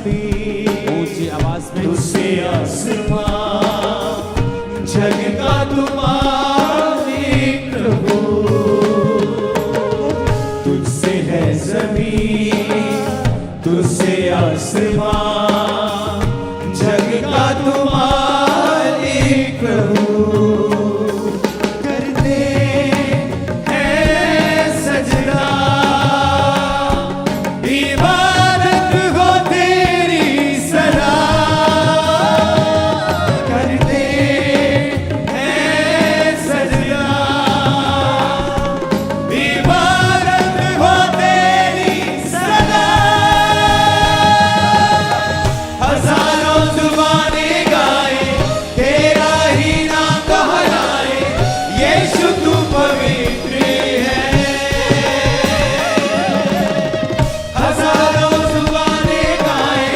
जमीन, ऊंची आवाज में तुझसे आसमां, जग का तू मालिक प्रभु। तुझसे है जमीन, तुझसे आसमां, जग का तू मालिक प्रभु। करते हैं सजदा, इबादत हो तेरी सदा। करते हैं सजदा, इबादत हो तेरी सदा। हजारों जुबानें गाए, तेरा ही नाम कहलाए, यीशु तू पवित्र है। हजारों जुबानें गाए,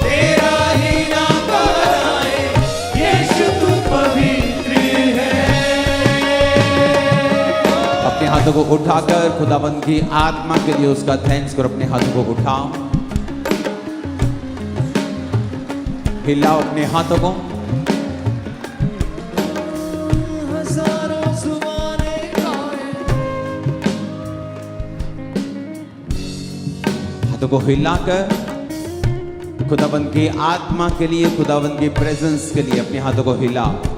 तेरा ही नाम कहलाए, यीशु तू पवित्र है। अपने हाथों को उठाकर खुदाबंद की आत्मा के लिए उसका थैंक्स करो। अपने हाथों को उठाओ, हिलाओ अपने हाथों को। हजारों जुबानें गाए, हाथों को हिलाकर खुदाबंद की आत्मा के लिए, खुदाबंद की प्रेजेंस के लिए अपने हाथों को हिलाओ।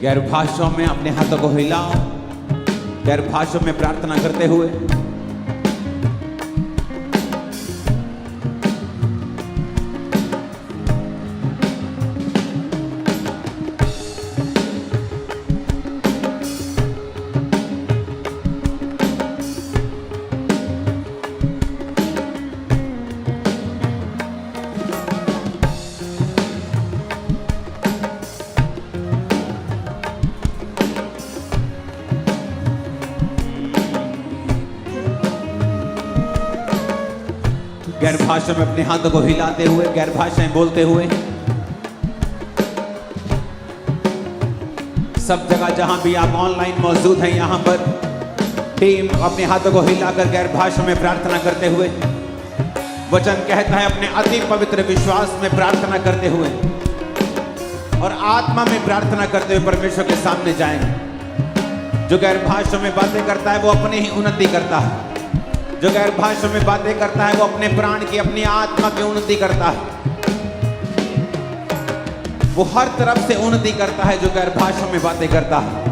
गैर भाषाओं में अपने हाथों को हिलाओ, गैर भाषाओं में प्रार्थना करते हुए। गैर भाषा में अपने हाथों को हिलाते हुए, गैर भाषाएं बोलते हुए। सब जगह जहां भी आप ऑनलाइन मौजूद हैं, यहां पर टीम अपने हाथों को हिलाकर गैर भाषा में प्रार्थना करते हुए। वचन कहता है अपने अति पवित्र विश्वास में प्रार्थना करते हुए और आत्मा में प्रार्थना करते हुए परमेश्वर के सामने जाएंगे। जो गैर भाषा में बातें करता है वो अपनी ही उन्नति करता है। जो गैर भाषा में बातें करता है वो अपने प्राण की, अपनी आत्मा की उन्नति करता है। वो हर तरफ से उन्नति करता है जो गैर भाषा में बातें करता है।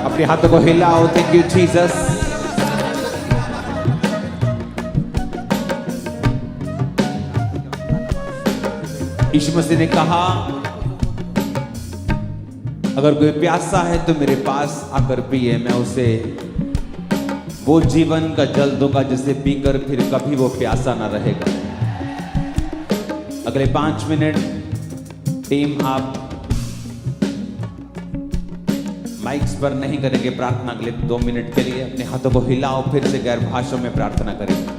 अपने हाथों को हिलाओ। Thank you Jesus. यीशु मसीह ने कहा अगर कोई प्यासा है तो मेरे पास आकर पिए, मैं उसे वो जीवन का जल दूंगा जिसे पीकर फिर कभी वो प्यासा ना रहेगा। अगले 5 मिनट टीम आप माइक्स पर नहीं करेंगे प्रार्थना। अगले 2 मिनट के लिए अपने हाथों को हिलाओ, फिर से गैर भाषाओं में प्रार्थना करेंगे।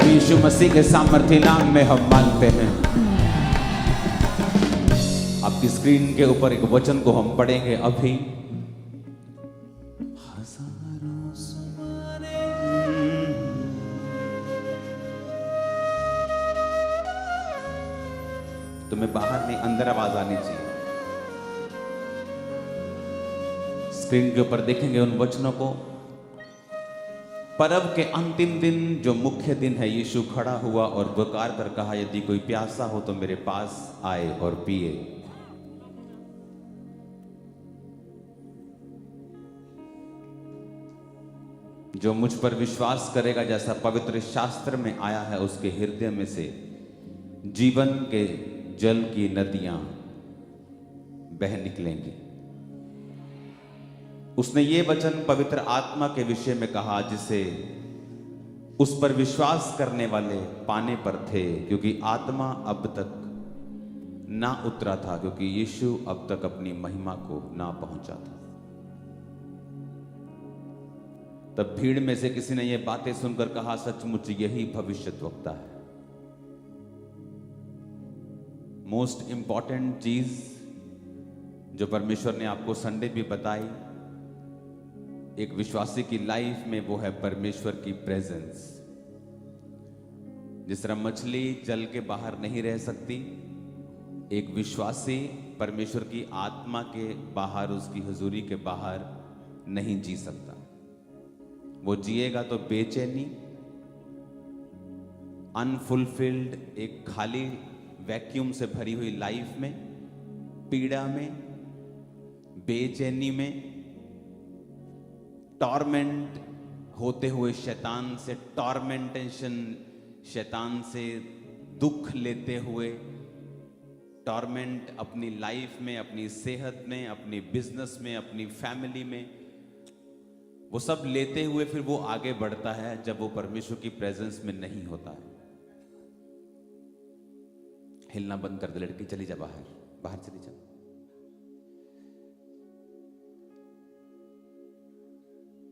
यीशु मसीह के सामर्थ्य नाम में हम मांगते हैं। आपकी स्क्रीन के ऊपर एक वचन को हम पढ़ेंगे अभी। हजारों ज़माने तुम्हें बाहर नहीं अंदर आवाज आनी चाहिए। स्क्रीन के ऊपर देखेंगे उन वचनों को। पर्व के अंतिम दिन जो मुख्य दिन है, यीशु खड़ा हुआ और पुकार कर कहा, यदि कोई प्यासा हो तो मेरे पास आए और पिए। जो मुझ पर विश्वास करेगा, जैसा पवित्र शास्त्र में आया है, उसके हृदय में से जीवन के जल की नदियां बह निकलेंगी। उसने ये वचन पवित्र आत्मा के विषय में कहा, जिसे उस पर विश्वास करने वाले पाने पर थे, क्योंकि आत्मा अब तक ना उतरा था, क्योंकि यीशु अब तक अपनी महिमा को ना पहुंचा था। तब भीड़ में से किसी ने ये बातें सुनकर कहा, सचमुच यही भविष्यद्वक्ता है। मोस्ट इंपॉर्टेंट चीज जो परमेश्वर ने आपको संडे भी बताई एक विश्वासी की लाइफ में, वो है परमेश्वर की प्रेजेंस। जिस तरह मछली जल के बाहर नहीं रह सकती, एक विश्वासी परमेश्वर की आत्मा के बाहर, उसकी हुजूरी के बाहर नहीं जी सकता। वो जिएगा तो बेचैनी, अनफुलफिल्ड, एक खाली वैक्यूम से भरी हुई लाइफ में, पीड़ा में, बेचैनी में, टॉर्मेंट होते हुए शैतान से, टॉर्मेंटेशन, शैतान से दुख लेते हुए, टॉर्मेंट अपनी लाइफ में, अपनी सेहत में, अपनी बिजनेस में, अपनी फैमिली में, वो सब लेते हुए फिर वो आगे बढ़ता है जब वो परमेश्वर की प्रेजेंस में नहीं होता है। हिलना बंद कर दे लड़की, चली जा बाहर, बाहर चली जा।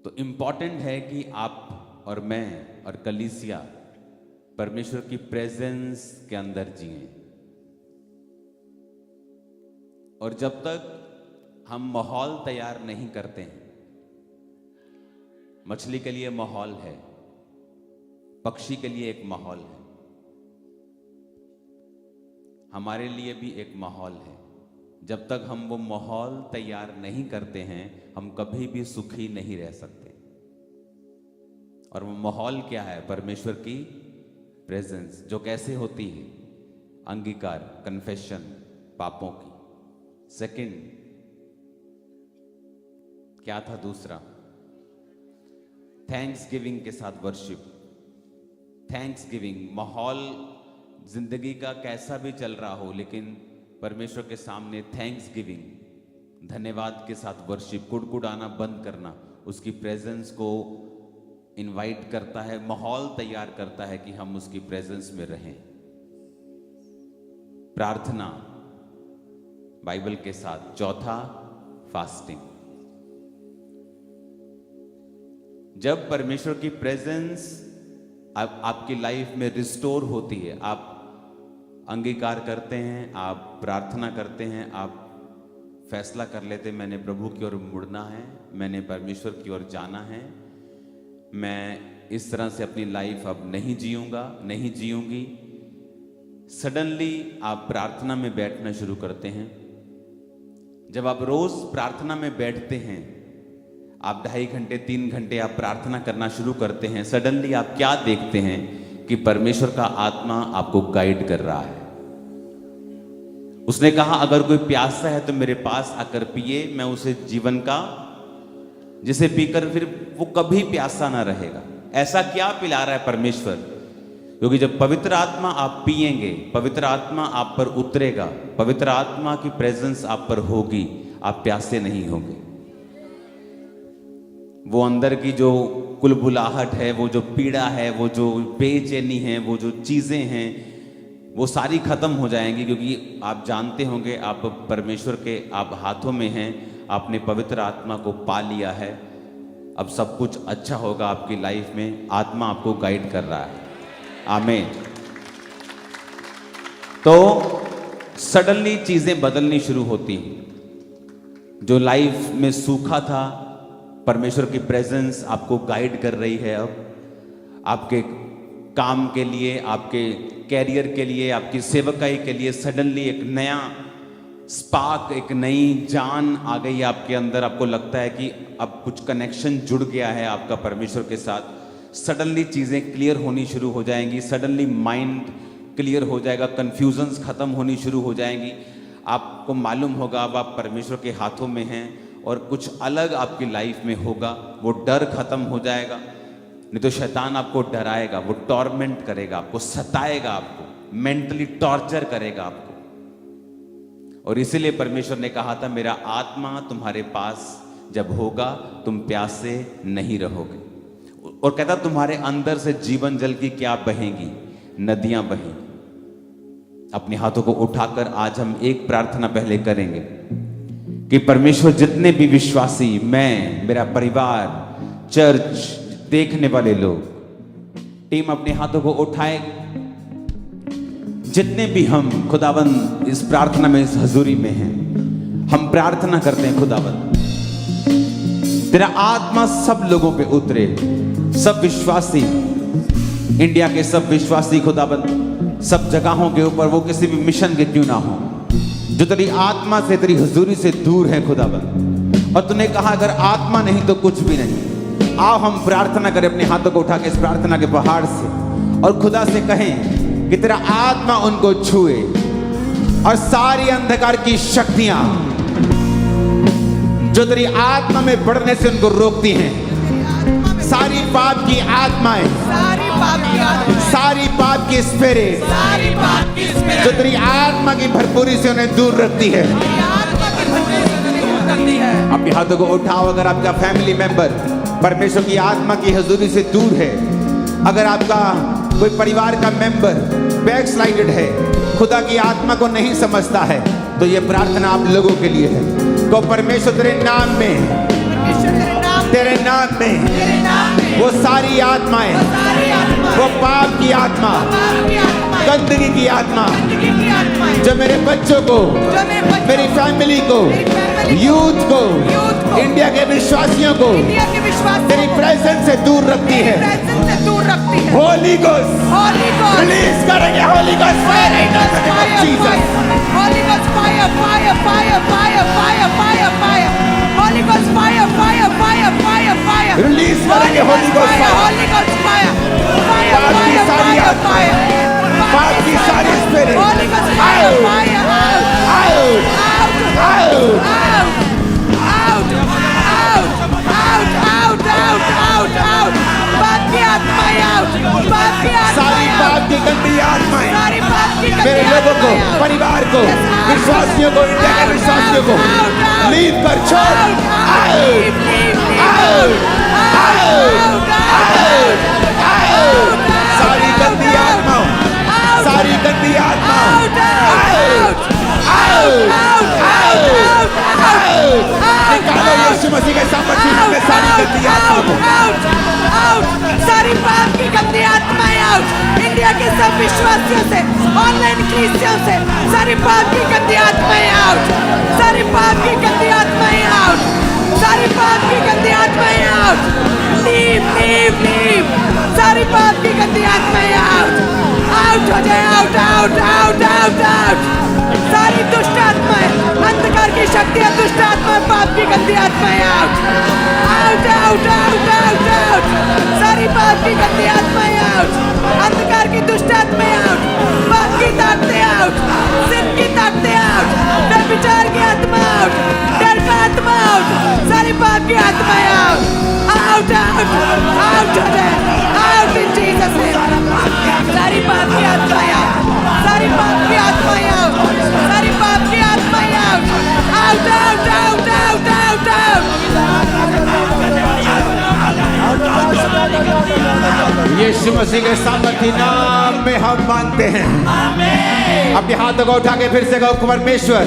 तो इंपॉर्टेंट है कि आप और मैं और कलीसिया परमेश्वर की प्रेजेंस के अंदर जिए। और जब तक हम माहौल तैयार नहीं करते हैं, मछली के लिए माहौल है, पक्षी के लिए एक माहौल है, हमारे लिए भी एक माहौल है। जब तक हम वो माहौल तैयार नहीं करते हैं, हम कभी भी सुखी नहीं रह सकते। और वो माहौल क्या है? परमेश्वर की प्रेजेंस, जो कैसे होती है? अंगीकार, कन्फेशन पापों की। सेकंड क्या था? दूसरा थैंक्स गिविंग के साथ वर्शिप। थैंक्स गिविंग, माहौल जिंदगी का कैसा भी चल रहा हो, लेकिन परमेश्वर के सामने थैंक्स गिविंग, धन्यवाद के साथ वर्शिप, कुड़कुड़ाना बंद करना, उसकी प्रेजेंस को इनवाइट करता है, माहौल तैयार करता है कि हम उसकी प्रेजेंस में रहें। प्रार्थना बाइबल के साथ। चौथा फास्टिंग। जब परमेश्वर की प्रेजेंस आपकी लाइफ में रिस्टोर होती है, आप अंगीकार करते हैं, आप प्रार्थना करते हैं, आप फैसला कर लेते हैं मैंने प्रभु की ओर मुड़ना है, मैंने परमेश्वर की ओर जाना है, मैं इस तरह से अपनी लाइफ अब नहीं जीऊंगा, नहीं जीऊंगी। सडनली आप प्रार्थना में बैठना शुरू करते हैं। जब आप रोज प्रार्थना में बैठते हैं, आप 2.5 घंटे 3 घंटे आप प्रार्थना करना शुरू करते हैं, सडनली आप क्या देखते हैं कि परमेश्वर का आत्मा आपको गाइड कर रहा है। उसने कहा अगर कोई प्यासा है तो मेरे पास आकर पिए, मैं उसे जीवन का, जिसे पीकर फिर वो कभी प्यासा ना रहेगा। ऐसा क्या पिला रहा है परमेश्वर? क्योंकि जब पवित्र आत्मा आप पिएंगे, पवित्र आत्मा आप पर उतरेगा, पवित्र आत्मा की प्रेजेंस आप पर होगी, आप प्यासे नहीं होंगे। वो अंदर की जो कुलबुलाहट है, वो जो पीड़ा है, वो जो बेचैनी है, वो जो चीजें हैं, वो सारी खत्म हो जाएंगी। क्योंकि आप जानते होंगे आप परमेश्वर के आप हाथों में हैं, आपने पवित्र आत्मा को पा लिया है, अब सब कुछ अच्छा होगा आपकी लाइफ में। आत्मा आपको गाइड कर रहा है। आमीन। तो सडनली चीजें बदलनी शुरू होती हैं। जो लाइफ में सूखा था, परमेश्वर की प्रेजेंस आपको गाइड कर रही है। अब आपके काम के लिए, आपके कैरियर के लिए, आपकी सेवकाई के लिए सडनली एक नया स्पार्क, एक नई जान आ गई आपके अंदर। आपको लगता है कि अब कुछ कनेक्शन जुड़ गया है आपका परमेश्वर के साथ। सडनली चीज़ें क्लियर होनी शुरू हो जाएंगी, सडनली माइंड क्लियर हो जाएगा, कन्फ्यूजन्स खत्म होनी शुरू हो जाएंगी। आपको मालूम होगा अब आप परमेश्वर के हाथों में हैं और कुछ अलग आपकी लाइफ में होगा। वो डर खत्म हो जाएगा। नहीं तो शैतान आपको डराएगा, वो टॉर्मेंट करेगा, आपको सताएगा, आपको मेंटली टॉर्चर करेगा आपको। और इसीलिए परमेश्वर ने कहा था, मेरा आत्मा तुम्हारे पास जब होगा तुम प्यासे नहीं रहोगे। और कहता तुम्हारे अंदर से जीवन जल की क्या बहेंगी, नदियां बहेंगी। अपने हाथों को उठाकर आज हम एक प्रार्थना पहले करेंगे कि परमेश्वर जितने भी विश्वासी, मैं, मेरा परिवार, चर्च देखने वाले लोग, टीम अपने हाथों को उठाए। जितने भी हम खुदाबंद इस प्रार्थना में, इस हजूरी में हैं, हम प्रार्थना करते हैं खुदाबंद तेरा आत्मा सब लोगों पे उतरे। सब विश्वासी, इंडिया के सब विश्वासी खुदाबंद सब जगहों के ऊपर, वो किसी भी मिशन के क्यों ना हो, जो तेरी आत्मा से, तेरी हजूरी से दूर है खुदाबंद। और तूने कहा अगर आत्मा नहीं तो कुछ भी नहीं। आओ हम प्रार्थना करें अपने हाथों को उठा के इस प्रार्थना के पहाड़ से, और खुदा से कहें कि तेरा आत्मा उनको छुए और सारी अंधकार की शक्तियां जो तेरी आत्मा में बढ़ने से उनको रोकती हैं, सारी पाप की आत्माएं, सारी पाप की स्पिरिट जो तेरी आत्मा की भरपूरी से उन्हें दूर रखती है, अपने हाथों को उठाओ। अगर आपका फैमिली मेंबर परमेश्वर की आत्मा की हजूरी से दूर है, अगर आपका कोई परिवार का मेंबर बैकस्लाइडेड है, खुदा की आत्मा को नहीं समझता है, तो ये प्रार्थना आप लोगों के लिए है। को परमेश्वर तेरे नाम में, तेरे नाम में वो सारी आत्माएं, वो पाप की आत्मा, गंदगी की आत्मा जो मेरे बच्चों को, मेरी फैमिली को, यूथ को, इंडिया के विश्वासियों को तेरी प्रेजेंस से दूर रखती है, होली गोस्ट रिलीज करेंगे। Holy Ghost fire, Jesus, Holy Ghost fire, fire, fire, fire, fire, fire, fire. Holy Ghost fire, fire, fire, fire, fire. Release करेंगे Holy Ghost fire. Holy Ghost fire, fire, पाप की fire, सारी fire, आत्मा, fire. पाप की सारी spirit, Holy Ghost fire, fire, out, out, out, out, out, out, out, out, out. पाप की आत्मा out, पाप की आत्मा सारी out. पाप की गंदी आत्माएं सारी पाप की गंदी मेरे लोगों को, आत्माएं out. परिवार को, Yes, out. विश्वासियों को, इंडिया के Out, विश्वासियों को out, out. लीव कर छोड़। आउट, सारी गंदी आत्मा, सारी गंदी आत्मा, निकालो यीशु मसीह के सामर्थ्य में सारी गंदी आत्मा को। सारी पाप की गंदी आत्माएं आउट। इंडिया के सब विश्वासियों से, ऑनलाइन क्रिश्चियन से सारी पाप की गंदी आत्माएं आउट। सारी पाप की गंदी आत्माएं आउट। सारी पाप की गंदी आत्माएं आउट। Leave, leave, leave. सारी पाप की गंदी आत्माएं आउट। आउट हो जाए, out, out, out, out, out. सारी दुष्ट आत्माएं, अंधकार की शक्तियां, दुष्ट आत्माएं, पाप की गंदी आत्माएं out, out, out, out, out, out. सारी पाप की गंदी आत्माएं आउट, अंधकार की दुष्ट आत्माएं आउट, पाप की ताकतें आउट, सिर की ताकतें आउट, व्यभिचार की आत्मा आउट, डर का आत्मा आउट, सारी पाप की आत्माएं आउट, आउट, आउट, आउट हो जाए, आउट इन जीसस नेम। सारी पाप की आत्माएं आउट, सारी पाप की आत्माएं आउट, सारी पाप की आत्माएं out, out, out, out, out, out, out. यीशु मसीह के सामर्थ्य नाम में हम मांगते हैं। अपने हाथों को उठा के फिर से कहो, परमेश्वर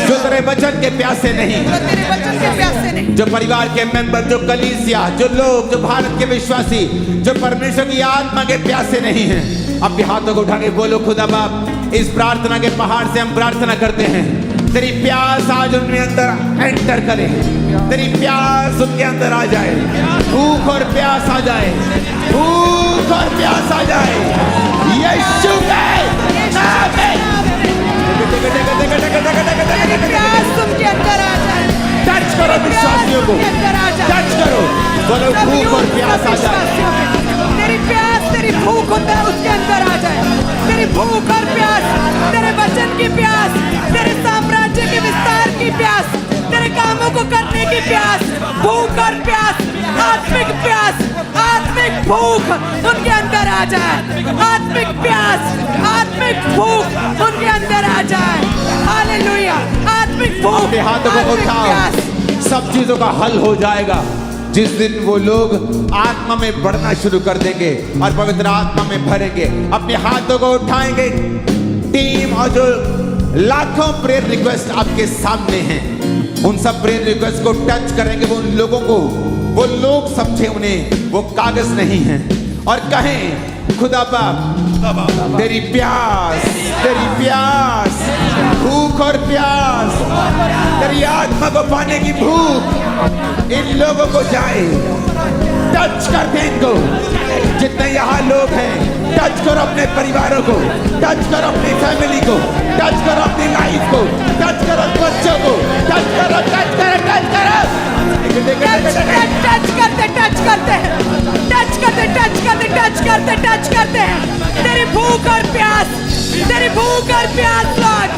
जो तेरे वचन के प्यासे नहीं, जो तेरे वचन के प्यासे नहीं, जो परिवार के मेंबर, जो कलीसिया, जो लोग, जो भारत के विश्वासी, जो परमेश्वर की आत्मा के प्यासे नहीं हैं, अपने हाथों को उठा के बोलो खुदा बाप, इस प्रार्थना के पहाड़ से हम प्रार्थना करते हैं, तेरी प्यास आज उनके अंदर एंटर करे, तेरी प्यास उनके अंदर आ जाए, भूख और प्यास आ जाए, भूख और प्यास आ जाए, यीशु के नाम में। तेरी प्यास उनके अंदर आ जाए, टच करो विश्वासियों को, टच करो, बोलो भूख और प्यास आ जाए, तेरी प्यास, तेरी भूख उसके अंदर आ जाए, तेरी भूख और प्यास, तेरे वचन की प्यास, तेरे साम्राज्य के विस्तार की प्यास, तेरे कामों को करने की प्यास, भूख और प्यास, आत्मिक प्यास, आत्मिक भूख उनके अंदर आ जाए, आत्मिक प्यास, आत्मिक भूख उनके अंदर आ जाए। हालेलुया, आत्मिक भूख, अपने हाथों को आत्मिक उठाओ, प्यास। सब चीजों का हल हो जाएगा जिस दिन वो लोग आत्मा में बढ़ना शुरू कर देंगे और पवित्र आत्मा में भरेंगे। अपने हाथों को उठाएंगे टीम, और जो लाखों प्रेयर रिक्वेस्ट आपके सामने हैं, उन सब प्रेयर रिक्वेस्ट को टच करेंगे। वो उन लोगों को, वो लोग समझे उन्हें वो कागज नहीं है, और कहें खुदा बाप तेरी प्यास, तेरी प्यास, भूख और प्यास, तेरी आत्मा को पाने की भूख इन लोगों को जाए। टच कर दे इनको, जितने यहाँ लोग हैं, टच करो अपने परिवारों को, टच करो अपनी फैमिली को, टच करो अपनी लाइफ को, टच करो बच्चों को, टच करो, टच करो, टच करो, टच करते, टच करते हैं, टच करते, टच करते, टच करते, टच करते हैं। तेरी भूख और प्यास, तेरी भूख और प्यास लॉर्ड,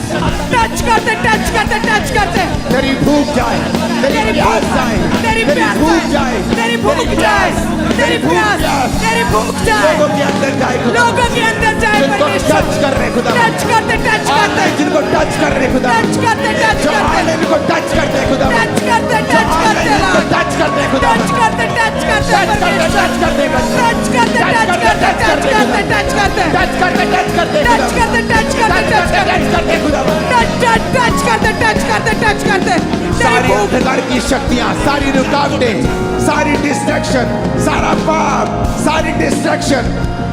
टच करते, टच करते, टच करते। तेरी भूख जाए, तेरी प्यास जाए, तेरी प्यास भूख जाए, तेरी भूख जाए, तेरी प्यास, तेरी भूख जाए, लोगों के अंदर जाए, लोगों के अंदर जाए। जिनको टच कर रहे खुदा, टच करते, टच करते, जिनको टच कर रहे खुदा, टच करते, टच करते, इनको टच करते खुदा, टच करते, टच करते, टच करते खुदा, टच करते, टच करते, टच करते, टच करते, टच करते, टच करते, टच करते, टच करते, टच करते, टच करते, टच करते, टच करते, टच करते, टच करते खुदा, टच करते, टच करते, टच करते। सारी अंधकार की शक्तियां, सारी रुकावटें, सारी डिस्ट्रैक्शन, सारा पाप, सारी डिस्ट्रैक्शन,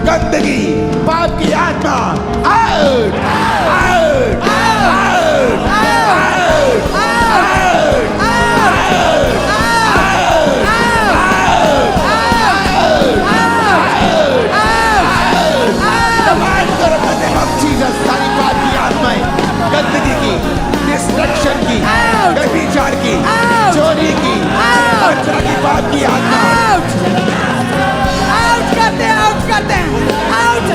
गंदगी, पाप की आत्मा आउट, आउट, आउट, आउट, सारी पाप की आत्माएं, गंदगी की, डिस्ट्रैक्शन की, व्यभिचार की, चोरी की, हर तरह की पाप की आत्मा आउट करते हैं, आउट करते हैं, आउट।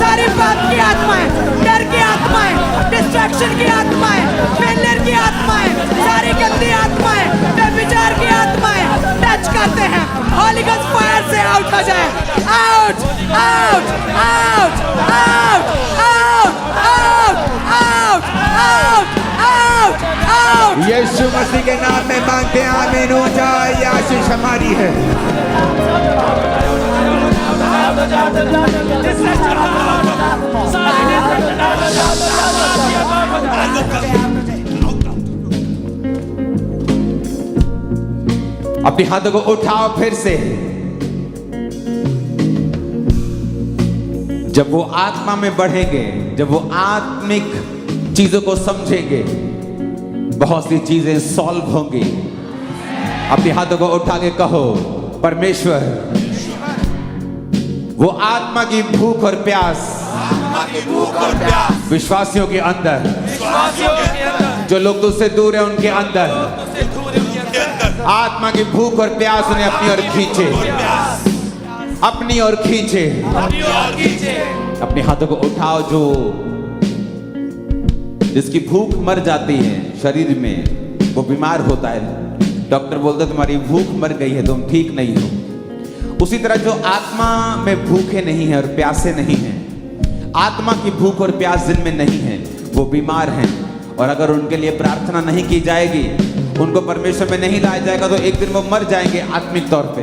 सारी पाप की आत्माएं, डर की आत्माएं, डिस्ट्रैक्शन की आत्माएं, फेलियर की आत्माएं, सारी गंदी आत्माएं, व्यभिचार की आत्माएं टच करते हैं। होली गोस्ट फायर से आउट हो जाए। Out, out, out, out, out, out, out, out, out. यीशु मसीह के नाम में मांगते हैं, आमीन हो जाए। ये आशीष हमारी है। अपने हाथों को उठाओ फिर से। जब वो आत्मा में बढ़ेंगे, जब वो आत्मिक चीजों को समझेंगे, बहुत सी चीजें सॉल्व होंगी। अपने हाथों को उठा के कहो, परमेश्वर वो आत्मा की भूख और प्यास, विश्वासियों के अंदर, जो लोग तुझसे दूर है उनके अंदर, आत्मा की भूख और प्यास उन्हें अपनी ओर खींचे, अपनी ओर खींचे। अपने हाथों को उठाओ। जो जिसकी भूख मर जाती है शरीर में, वो बीमार होता है, डॉक्टर बोलता है तुम्हारी भूख मर गई है, तुम ठीक नहीं हो। उसी तरह जो आत्मा में भूखे नहीं है और प्यासे नहीं है, आत्मा की भूख और प्यास जिनमें नहीं है, वो बीमार हैं। और अगर उनके लिए प्रार्थना नहीं की जाएगी, उनको परमेश्वर में नहीं लाया जाएगा, तो एक दिन वो मर जाएंगे आत्मिक तौर पे।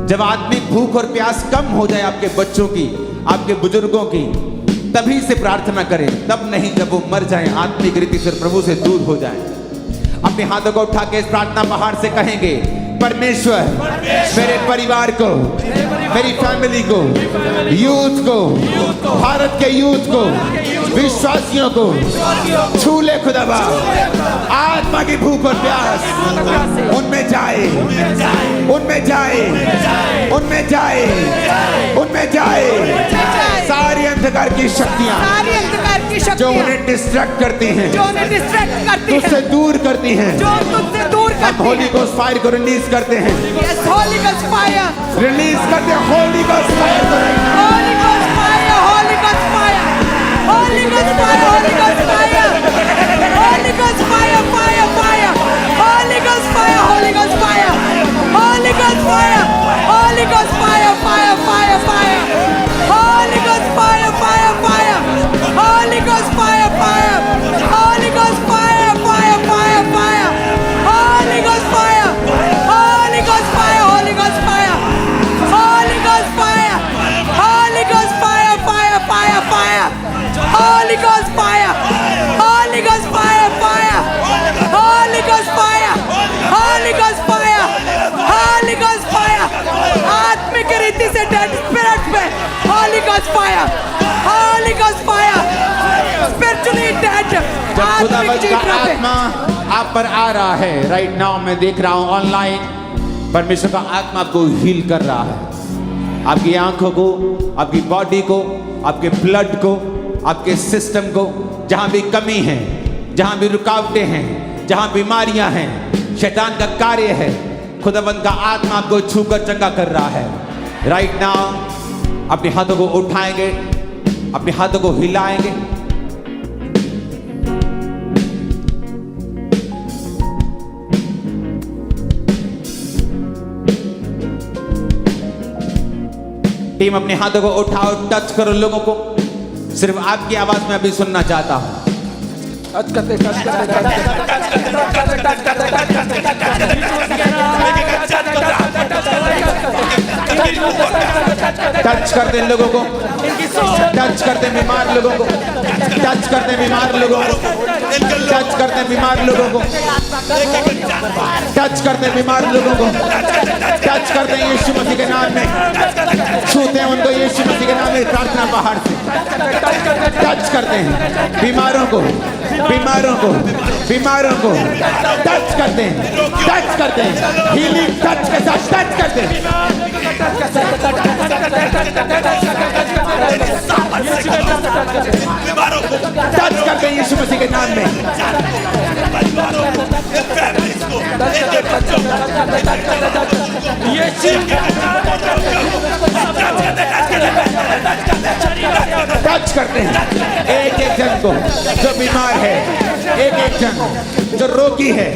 जब आत्मिक भूख और प्यास कम हो जाए आपके बच्चों की, आपके बुजुर्गों की, तभी से प्रार्थना करें, तब नहीं जब वो मर जाएं, आत्मिक रीति से प्रभु से दूर हो जाएं। अपने हाथों को उठा के इस प्रार्थना पहाड़ से कहेंगे, परमेश्वर मेरे परिवार को, मेरी फैमिली को, यूथ को, भारत के यूथ को, विश्वासियों को छू ले खुदावा। आत्मा की भूख और प्यास उनमें जाए, उनमें जाए, उनमें जाए, उनमें जाए। सारी अंधकार की शक्तियां जो उन्हें डिस्ट्रैक्ट करती हैं, तुझसे दूर करती हैं, हम होली गोस्ट फायर को रिलीज करते हैं। रिलीज करते हैं होली गोस्ट फायर को। Holy Ghost fire, Holy Ghost fire, Holy Ghost fire, Holy Ghost fire, Holy Ghost fire, fire, fire, Holy Ghost fire, Holy Ghost fire, Holy Ghost fire, Holy Ghost fire, fire, fire, fire, Holy Ghost fire, fire, fire, Holy Ghost fire, fire, Holy Ghost fire, fire, fire, fire, Holy Ghost fire, Holy Ghost fire, Holy Ghost fire, Holy Ghost fire, Holy Ghost fire, fire, fire, fire, Holy Ghost fire, Holy Ghost fire, fire, Holy Ghost fire, Holy Ghost fire, Holy Ghost fire, आत्मिक रीति से dead spirit पे Holy Ghost fire, Holy Ghost fire, spiritually dead जब आत्मिक खुदावंद का जीवन पे आत्मा आप पर आ रहा है, राइट नाउ मैं देख रहा हूं ऑनलाइन, परमेश्वर का आत्मा आपको हील कर रहा है। आपकी आंखों को, आपकी बॉडी को, आपके ब्लड को, आपके सिस्टम को, जहां भी कमी है, जहां भी रुकावटें हैं, जहां बीमारियां हैं, शैतान का कार्य है, खुदावंद का आत्मा आपको छूकर चंगा कर रहा है। राइट नाउ अपने हाथों को उठाएंगे, अपने हाथों को हिलाएंगे। टीम अपने हाथों को उठाओ, टच करो लोगों को। सिर्फ आपकी आवाज में अभी सुनना चाहता हूं। टच करते लोगों को, टच करते बीमार लोगों को, टच करते बीमार लोगों को, टच करते बीमार लोगों को, टच करते बीमार लोगों को, टच करते हैं यीशु मसीह के नाम में, छूते हैं उनको यीशु मसीह के नाम में प्रार्थना पहाड़ से। टच करते हैं बीमारों को, बीमारों को, बीमारों को टच करते हैं, टच करते हैं, हीलिंग टच के साथ टच करते हैं। टच करते हैं यीशु मसीह के नाम में। टच करते हैं एक एक जन को जो बीमार है, एक एक जन जो रोगी है,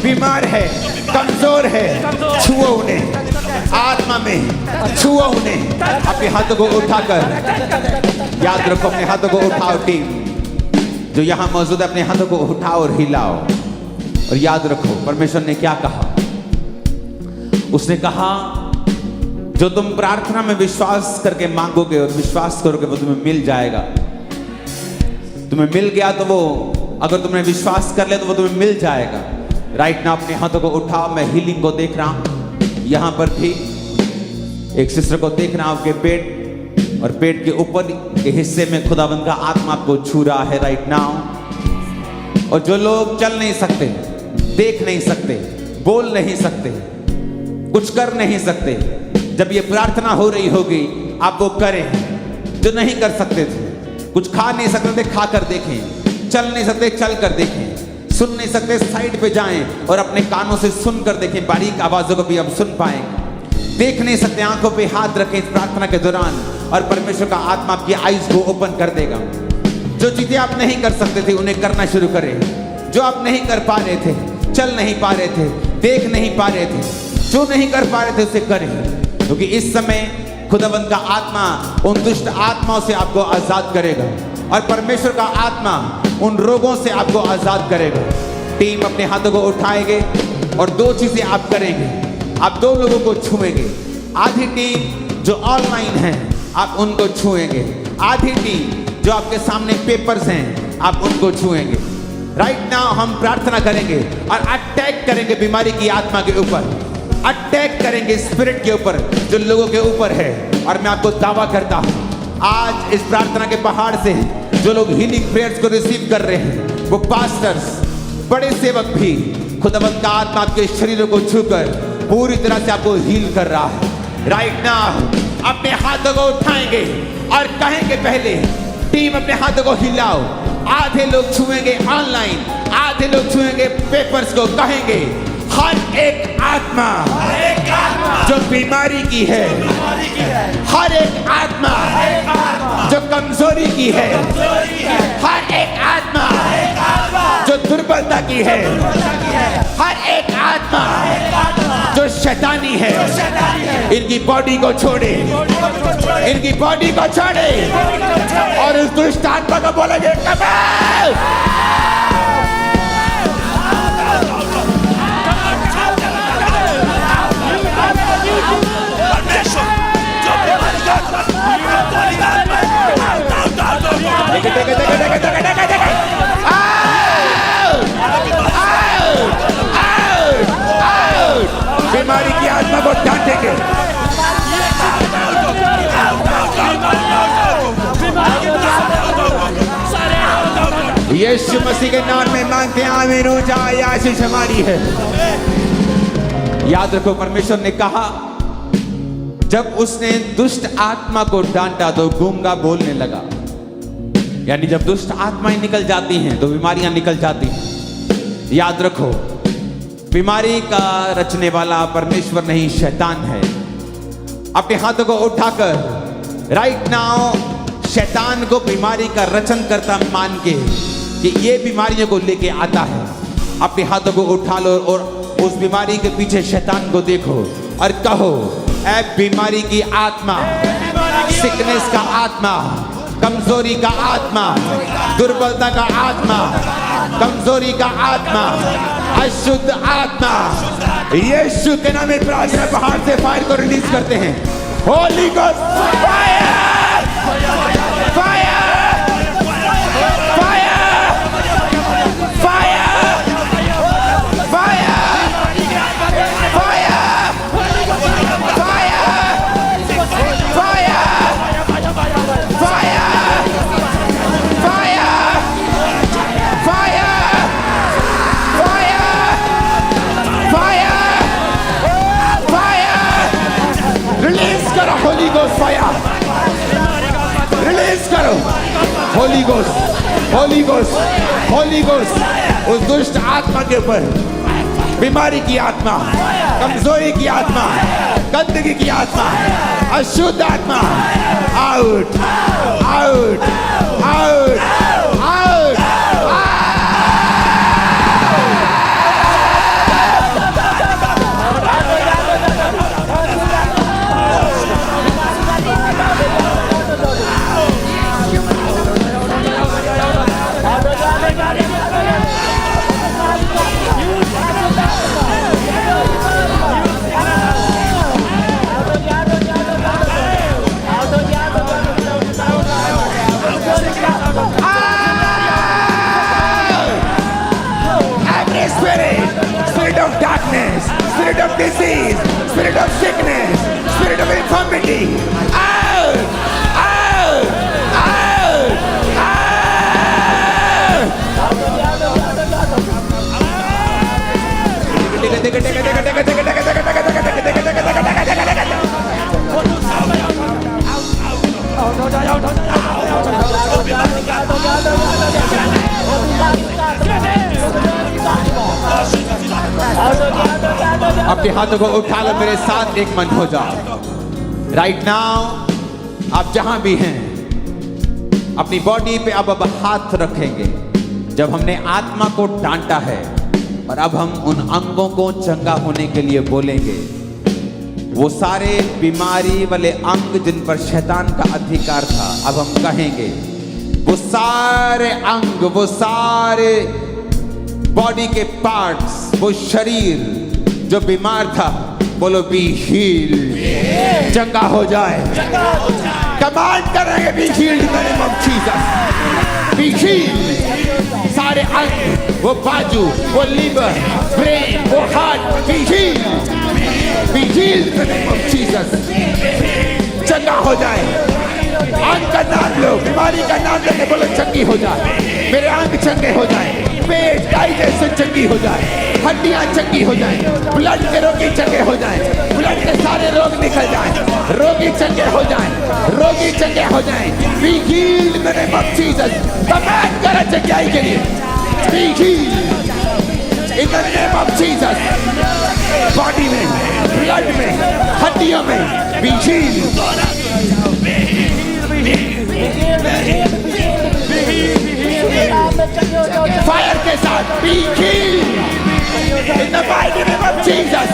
बीमार है, कमजोर है, छुओ उन्हें आत्मा में, छुओ उन्हें। अपने हाथों को उठाकर याद रखो, अपने हाथों को उठाओ। टीम जो यहां मौजूद है अपने हाथों को उठाओ और हिलाओ और याद रखो परमेश्वर ने क्या कहा। उसने कहा जो तुम प्रार्थना में विश्वास करके मांगोगे और विश्वास करोगे वो तुम्हें मिल जाएगा। तुम्हें मिल गया तो वो, अगर तुमने विश्वास कर लिया तो वो तुम्हें मिल जाएगा। राइट ना अपने हाथों को उठाओ। मैं हीलिंग को देख रहा हूं, यहां पर भी एक सिस्टर को देख रहा हूं, आपके पेट और पेट के ऊपर के हिस्से में खुदावंद का आत्मा आपको छू रहा है राइट नाउ। और जो लोग चल नहीं सकते, देख नहीं सकते, बोल नहीं सकते, कुछ कर नहीं सकते, जब ये प्रार्थना हो रही होगी आप वो करें। जो नहीं कर सकते थे, कुछ खा नहीं सकते थे, खा कर देखें, चल नहीं सकते, चल कर देखें, सुन नहीं सकते, साइड पे जाएं और अपने कानों से सुन कर देखें, बारीक आवाजों को भी अब सुन पाएंगे। देख नहीं सकते, आंखों पे हाथ रखें इस प्रार्थना के दौरान और परमेश्वर का आत्मा आपकी आईज को ओपन कर देगा। जो चीजें आप नहीं कर सकते थे उन्हें करना शुरू करें। जो आप नहीं कर पा रहे थे, चल नहीं पा रहे थे, देख नहीं पा रहे थे, जो नहीं कर पा रहे थे उसे करें, क्योंकि इस समय खुदावंद का आत्मा उन दुष्ट आत्माओं से आपको आजाद करेगा और परमेश्वर का आत्मा उन रोगों से आपको आजाद करेगा। टीम अपने हाथों को उठाएंगे और दो चीजें आप करेंगे। आप दो लोगों को छुएंगे। आधी टीम जो ऑनलाइन है आप उनको छुएंगे, आधी टीम जो आपके सामने पेपर्स हैं आप उनको छुएंगे। राइट नाउ हम प्रार्थना करेंगे और अटैक करेंगे बीमारी की आत्मा के ऊपर, अटैक करेंगे स्पिरिट के ऊपर जो लोगों के ऊपर है। और मैं आपको दावा करता हूं आज इस प्रार्थना के पहाड़ से जो लोग हीलिंग प्रेयर्स को रिसीव कर रहे हैं, वो पास्टर्स, बड़े सेवक भी खुदावंद का आत्मा आपके शरीरों को छूकर पूरी तरह से आपको हील कर रहा है। राइट नाउ अपने हाथों को उठाएंगे और कहेंगे, पहले टीम अपने हाथों को हिलाओ। आधे लोग छुएंगे ऑनलाइन, आधे लोग छुएंगे पेपर्स को। कहेंगे हर एक आत्मा जो बीमारी की है, हर एक आत्मा जो कमजोरी की है, हर एक आत्मा जो दुर्बलता की है, हर एक आत्मा जो शैतानी है, इनकी बॉडी को छोड़े, इनकी बॉडी को छोड़े और उस दुष्ट आत्मा को बोलेंगे कमाल। बीमारी की आत्मा को डांटेंगे। यीशु मसीह के नाम में मांगते हैं, आमीन। ऊंचा आशीष हमारी है। याद रखो, परमेश्वर ने कहा जब उसने दुष्ट आत्मा को डांटा तो गूंगा बोलने लगा। यानी जब दुष्ट आत्माएं निकल जाती हैं तो बीमारियां निकल जाती हैं। याद रखो, बीमारी का रचने वाला परमेश्वर नहीं, शैतान है। अपने हाथों को उठाकर राइट नाउ शैतान को बीमारी का रचन करता मान के कि ये बीमारियों को लेके आता है, अपने हाथों को उठा लो और उस बीमारी के पीछे शैतान को देखो और कहो, ऐ बीमारी की आत्मा, सिकनेस का आत्मा, कमजोरी का आत्मा, दुर्बलता का आत्मा, कमजोरी का आत्मा, अशुद्ध आत्मा, यीशु के नाम में प्रार्थना बाहर से फायर को रिलीज करते हैं। Holy Ghost fire, fire, Holi ghost, Holi ghost, Holi ghost उस दुष्ट आत्मा के ऊपर, बीमारी की आत्मा, कमजोरी की आत्मा, गंदगी की आत्मा, अशुद्ध आत्मा, out, out, out, out. Spirit of disease, spirit of sickness, spirit of infirmity, out, out, out, अपने हाथों को उठा लो, मेरे साथ एक मन हो जाओ। राइट नाउ आप जहां भी हैं अपनी बॉडी पे अब हाथ रखेंगे। जब हमने आत्मा को डांटा है और अब हम उन अंगों को चंगा होने के लिए बोलेंगे। वो सारे बीमारी वाले अंग जिन पर शैतान का अधिकार था, अब हम कहेंगे वो सारे अंग, वो सारे बॉडी के पार्ट्स, वो शरीर जो बीमार था, बोलो बी हील, चंगा हो जाए। कमांड करेंगे be healed in the name of Jesus, be healed. सारे अंग, वो बाजू, वो लीवर, ब्रेन, वो heart, be healed, Be healed in the name of Jesus. चंगा हो जाए। अंग का नाम लो, बीमारी का नाम लेके बोलो चंगी हो जाए। मेरे अंग चंगे हो जाए, पेट डाइजेशन चंगी हो जाए, हड्डियां चंगी हो जाए, ब्लड के रोगी चंगे हो जाए, ब्लड के सारे रोग निकल जाए, रोगी चंगे हो जाए, रोगी चंगे हो जाए। Be healed in the name of Jesus. Command करो चंगाई के लिए। Be healed in the name of Jesus. Body में, ब्लड में, हड्डियों में be healed. फायर के साथ be healed in the mighty name of Jesus.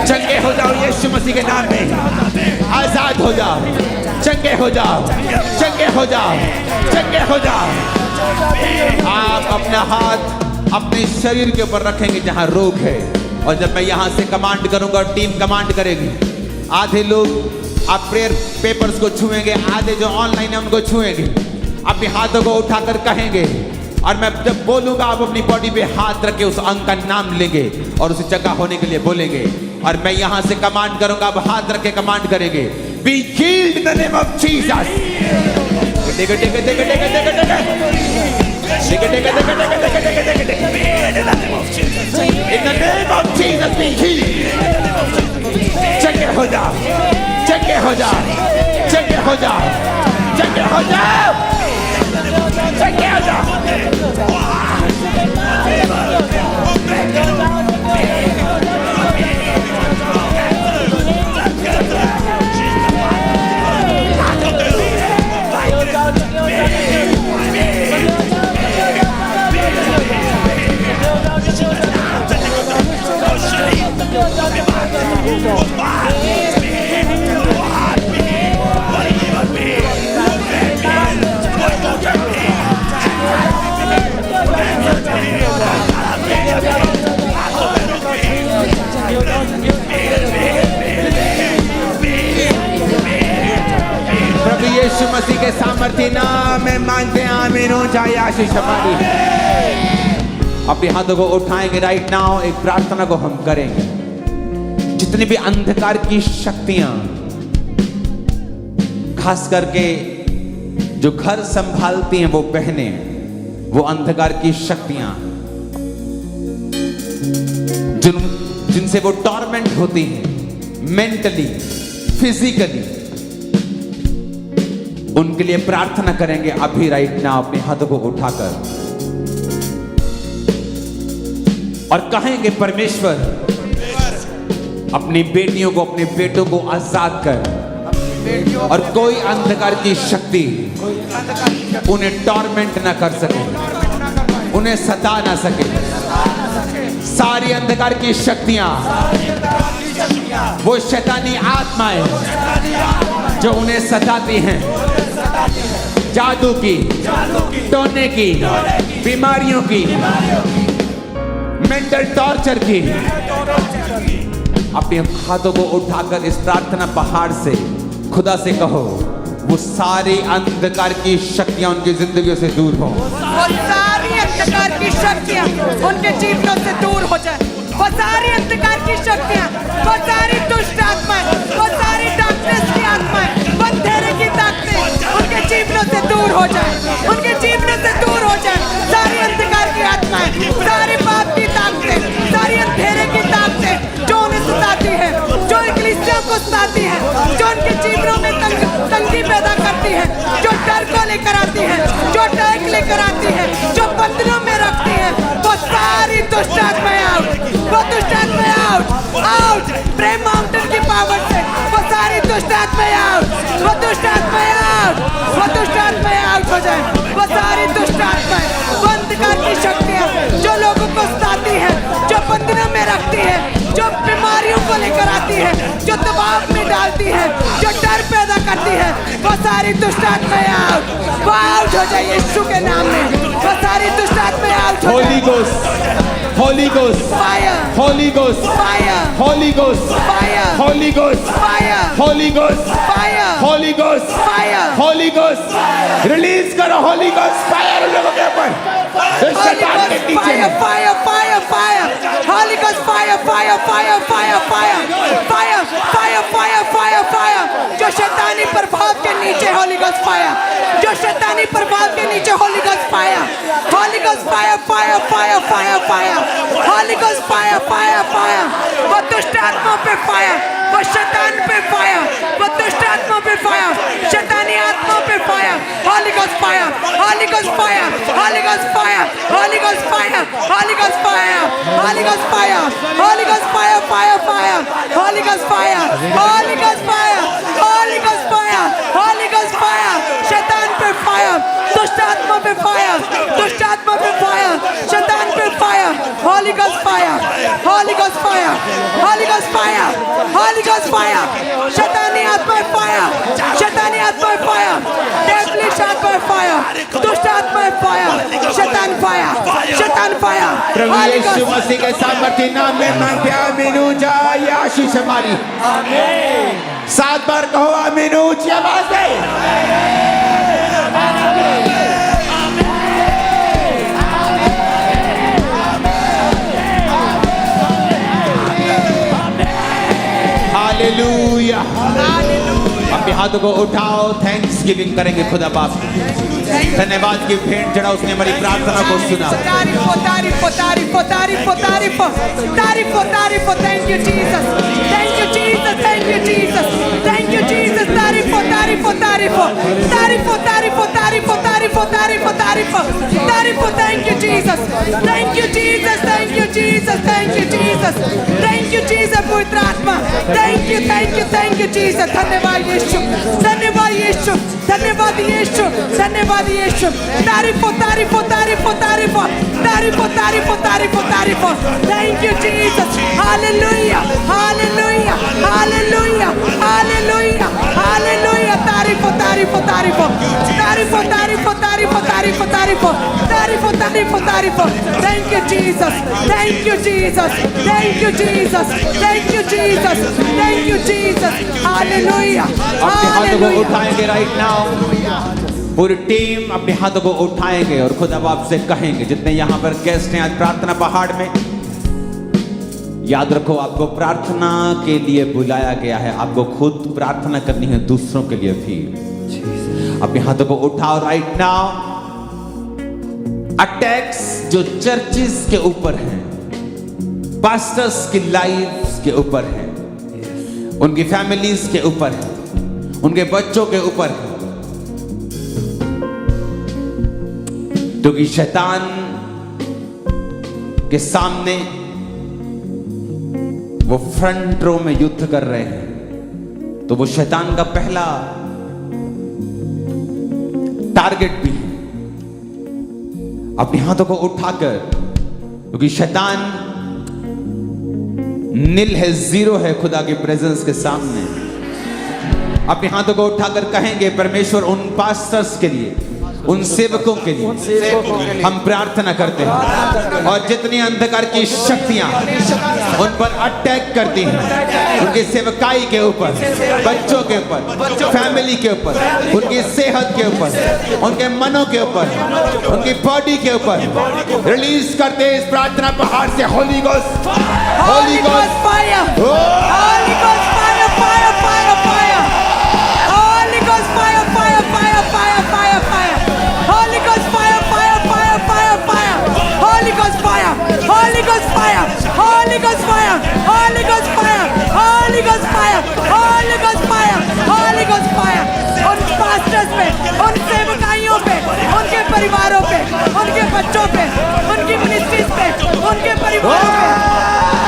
चंगे हो जाओ यीशु मसीह के नाम में। आजाद हो जाओ, चंगे हो जाओ, चंगे हो जाओ, चंगे हो जाओ। आप अपना हाथ अपने शरीर के ऊपर रखेंगे जहां रोग है, और जब मैं यहां से कमांड करूंगा और टीम कमांड करेगी, आधे लोग आप प्रेयर पेपर्स को छुएंगे, आधे जो ऑनलाइन है उनको छुएंगे, अपने हाथों को उठाकर कहेंगे, और मैं जब बोलूंगा आप अपनी बॉडी पे हाथ रख के उस अंग का नाम लेंगे और उसे चंगा होने के लिए बोलेंगे। और मैं यहां से कमांड करूंगा, आप हाथ रख के कमांड करेंगे, be healed in the name of Jesus. In the name of Jesus, be healed. चंगे हो जाओ, चंगे हो जाओ, चंगे हो जाओ, चंगे हो जाओ, चंगे हो जाओ। प्रभु यीशु मसीह के सामर्थ्य नाम में मांगते हैं, आमीन हो जाए। आशीष हमारी अपने हाथों को उठाएंगे राइट नाउ, एक प्रार्थना को हम करेंगे। जितनी भी अंधकार की शक्तियां, खास करके जो घर संभालती हैं वो बहनें, वो अंधकार की शक्तियां जिनसे वो टॉर्मेंट होती हैं मेंटली, फिजिकली, उनके लिए प्रार्थना करेंगे अभी राइट नाउ अपने हाथों को उठाकर, और कहेंगे परमेश्वर अपनी बेटियों को, अपने बेटों को आजाद कर, और कोई अंधकार की शक्ति उन्हें टॉर्मेंट ना कर सके, उन्हें सता ना सके। सारी अंधकार की शक्तियां, वो शैतानी आत्माएं जो उन्हें सताती हैं, जादू की, टोने की, बीमारियों की, मेंटल टॉर्चर की, अपने हाथों को उठाकर इस प्रार्थना पहाड़ से खुदा से कहो, वो सारी अंधकार की शक्तियां उनकी जिंदगियों से दूर हो। वो सारी अंधकार की शक्तियां उनके जीवनों से दूर हो जाए। वो सारी अंधकार की शक्तियां, वो सारी दुष्ट आत्माएं, वो सारी डार्कनेस की आत्माएं, वो अंधेरे की ताकतें उनके जीवनों से दूर हो जाए, उनके जीवनों से दूर हो जाए। सारी अंधकार की आत्माएं, सारी पाप की ताकतें, सारी अंधेरे की ताकतें जो उन्हें सताती है, जो इक्लीसिया को सताती है, जो उनके जीवनों में तंगी पैदा करती है, जो डर को लेकर आती है, जो टैग लेकर आती है, जो बंधनों में रखती है, वो सारी दुष्ट आत्माएं आउट, वो दुष्ट आत्माएं आउट, आउट। प्रेम माउंटेन की पावर से वो सारी दुष्ट आत्माएं आउट, वो दुष्ट आत्माएं आउट, वो दुष्ट आत्माएं आउट हो जाए। वो सारी दुष्ट आत्माएं, वो अंधकार की शक्तियां जो लोगों को सताती है, जो बंधनों में रखती है, जो बीमारियों को लेकर आती है, जो दबाव में डालती है, जो डर पैदा करती है, वो सारी दुष्ट आत्माएं आउट, वो आउट हो जाए यीशु के नाम में। वो सारी दुष्ट आत्माएं आउट हो Holy Ghost, Holy Ghost, fire, Holy Ghost, fire, Holy Ghost, fire, Holy Ghost, fire, Holy Ghost, fire, Holi ghost Fire. Holi ghost release करो होली गोस्ट फायर उन लोगों के ऊपर जो Holy शैतान के Ghost नीचे fire, है। fire, fire, fire. Holy Ghost fire, fire, fire, fire, fire. Fire, fire, fire, fire, fire. जो शैतानी प्रभाव के नीचे Holy Ghost fire. जो शैतानी प्रभाव के नीचे Holy Ghost fire. Holy Ghost fire, fire, fire, fire, fire. Holy Ghost fire, fire, fire. वो दुष्ट आत्माओं पे fire. वो शैतान पे fire. वो दुष्ट आत्माओं पे fire. शैतानी आत्माओं पे fire. Holy Ghost fire. Holy Ghost fire. Holy Ghost fire. Holy Ghost fire. Holy Ghost fire. Holy Ghost fire. Holy Ghost fire. Fire. Fire. Holy Ghost fire. Holy Ghost fire. Holy Ghost fire. Holy Ghost fire. शैतान पे fire. दुष्ट आत्मा पे fire. दुष्ट आत्मा पे fire. शैतान पे fire. Holy Ghost fire. Holy Ghost fire. Holy Ghost fire. Holy Ghost fire. शैतानी आत्मा पे fire. शैतानी आत्मा पे fire. devilish आत्मा पे fire. दुष्ट आत्मा पे fire. शैतान fire. शैतान fire. प्रभु Holy यीशु Ghost. मसीह के सामर्थ्य नाम में मांगते हैं आमीन ऊंचा ये आशीष हमारी आमीन 7 बार कहो आमीन ऊंची आवाज में हालेलुया अपने हाथों को उठाओ थैंक्स गिविंग करेंगे खुदा बाप को धन्यवाद की भेंट चढ़ा उसने हमारी प्रार्थना को सुना तारीफो तारीफो तारीफो तारीफो तारीफो तारीफो तारीफो thank you Jesus thank you Jesus thank you Jesus thank you Jesus तारीफो तारीफो तारीफो तारीफो तारीफो तारीफो तारीफो तारीफो तारीफो तारीफो thank you Jesus thank you Jesus thank you Jesus thank you Jesus thank you Jesus पवित्र आत्मा थैंक यू जीसस धन्यवाद यीशु धन्यवाद यीशु धन्यवाद यीशु धन्यवाद यीशु तारीफो तारीफो तारीफो तारीफो तारीफो तारीफो तारीफो तारीफो thank you Jesus hallelujah hallelujah hallelujah hallelujah hallelujah तारीफो तारीफो तारीफो तारीफो तारीफो तारीफो तारीफो तारीफो तारीफो तारीफो तारीफो thank you Jesus thank you Jesus thank you Jesus thank you Jesus thank you Jesus hallelujah अपने हाथों को उठाएंगे राइट नाउ पूरी टीम अपने हाथों को उठाएंगे और खुदा बाप से कहेंगे जितने यहाँ पर गेस्ट हैं आज प्रार्थना पहाड़ में याद रखो आपको प्रार्थना के लिए बुलाया गया है आपको खुद प्रार्थना करनी है दूसरों के लिए भी अपने हाथों को उठाओ राइट नाउ अटैक्स जो चर्चिस के ऊपर हैं पास्टर्स की लाइफ्स के ऊपर हैं उनकी फैमिलीज के ऊपर है उनके बच्चों के ऊपर है क्योंकि शैतान के सामने वो फ्रंट रो में युद्ध कर रहे हैं तो वो शैतान का पहला टारगेट भी है अपने हाथों को उठाकर क्योंकि शैतान नील है जीरो है खुदा की प्रेजेंस के सामने अपने हाथों को उठाकर कहेंगे परमेश्वर उन पास्टर्स के लिए उन सेवकों के लिए हम प्रार्थना करते हैं और जितनी अंधकार की शक्तियां उन पर अटैक करती हैं उनकी सेवकाई के ऊपर बच्चों के ऊपर फैमिली के ऊपर उनकी सेहत के ऊपर उनके मनों के ऊपर उनकी बॉडी के ऊपर रिलीज करते हैं इस प्रार्थना पहाड़ से Holi ghost Holy Ghost fire! Holy Ghost fire! Fire! Fire! Fire! Holy Ghost fire! Fire! Fire! Fire! Fire! Fire! Holy Ghost fire! Fire! Fire! Fire! Fire! Holy Ghost fire! Holy Ghost fire! Holy Ghost fire! Holy Ghost fire! Holy Ghost fire! Holy Ghost fire! Holy Ghost fire! उन pastors पे, उन सेवकाइयों पे, उनके परिवारों पे, उनके बच्चों पे, उनकी मिनिस्ट्रीज पे, उनके परिवारों पे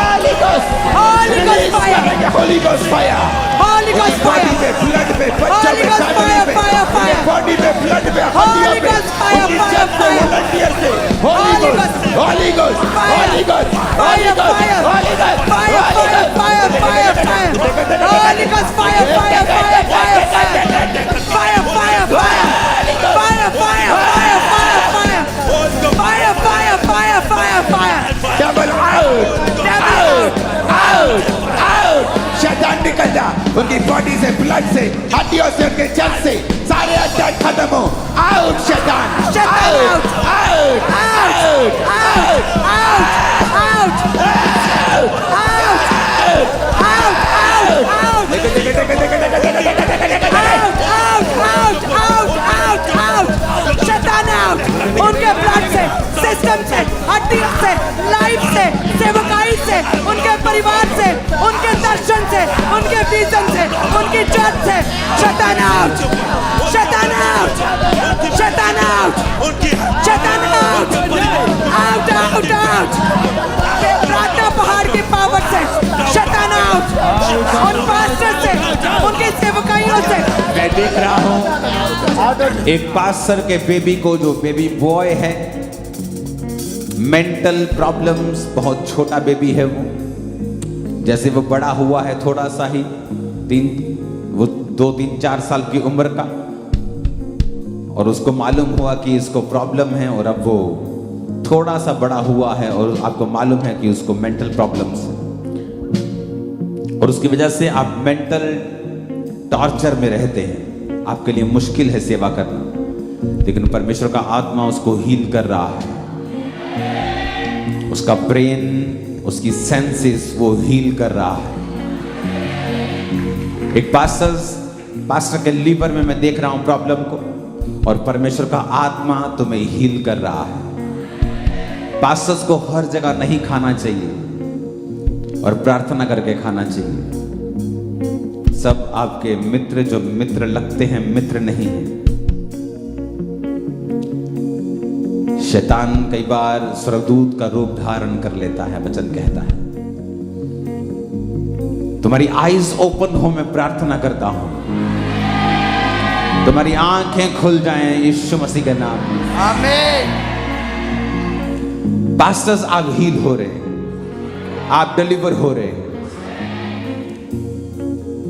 Holy Ghost Holy Ghost fire! Holy Ghost fire Holy Ghost fire! Blood पे Holy Ghost fire! Fire! Fire! Body में ब्लड पे Holy Ghost fire! Fire! Fire! Holy Ghost Holy Ghost Holy Ghost Fire! Fire! Holy Ghost Fire! Fire! Fire! Fire! Fire! Holy Ghost fire! Fire! Fire! Fire! Fire! Fire! Fire! Fire! Fire! Fire! Fire! Fire! Fire! Fire! Fire! Fire! Fire! Fire! Devil out Devil out out out शैतान निकल जा उनकी body से से, blood से, हड्डियों से, उनके जड़ से सारे अटैक खत्म हो। आउट शैतान, शैतान आउट, आउट, आउट, आउट, उनके ब्लड से, सिस्टम से, हड्डियों से, लाइफ से, सेवकाई से, उनके परिवार से, उनके दर्शन से, उनके विजन से, उनकी चर्च से, शैतान आउट, शैतान आउट, शैतान आउट, शैतान आउट, आउट, आउट, आउट। प्रार्थना पहाड़ की पावर से शैतान आउट, उन पास्टर से, उनकी सेवकाइयों से। मैं देख रहा हूं एक पास्टर के बेबी को, जो बेबी बॉय है, मेंटल प्रॉब्लम्स, बहुत छोटा बेबी है वो। जैसे वो बड़ा हुआ है थोड़ा सा ही, 2-3-4 साल की उम्र का, और उसको मालूम हुआ कि इसको प्रॉब्लम है, और अब वो थोड़ा सा बड़ा हुआ है और आपको मालूम है कि उसको मेंटल प्रॉब्लम्स है, और उसकी वजह से आप मेंटल टॉर्चर में रहते हैं। आपके लिए मुश्किल है सेवा करना, लेकिन परमेश्वर का आत्मा उसको हील कर रहा है। उसका ब्रेन, उसकी सेंसेस वो हील कर रहा है। एक पास्टर के लीवर में मैं देख रहा हूं प्रॉब्लम को, और परमेश्वर का आत्मा तुम्हें हील कर रहा है। पास्टर्स को हर जगह नहीं खाना चाहिए, और प्रार्थना करके खाना चाहिए। सब आपके मित्र, जो मित्र लगते हैं, मित्र नहीं है। शैतान कई बार स्वर्गदूत का रूप धारण कर लेता है। वचन कहता है, तुम्हारी आईज ओपन हो, मैं प्रार्थना करता हूं, तुम्हारी आंखें खुल जाएं यीशु मसीह के नाम में। आमीन। पास्टर्स, आप हील हो रहे, आप डिलीवर हो रहे।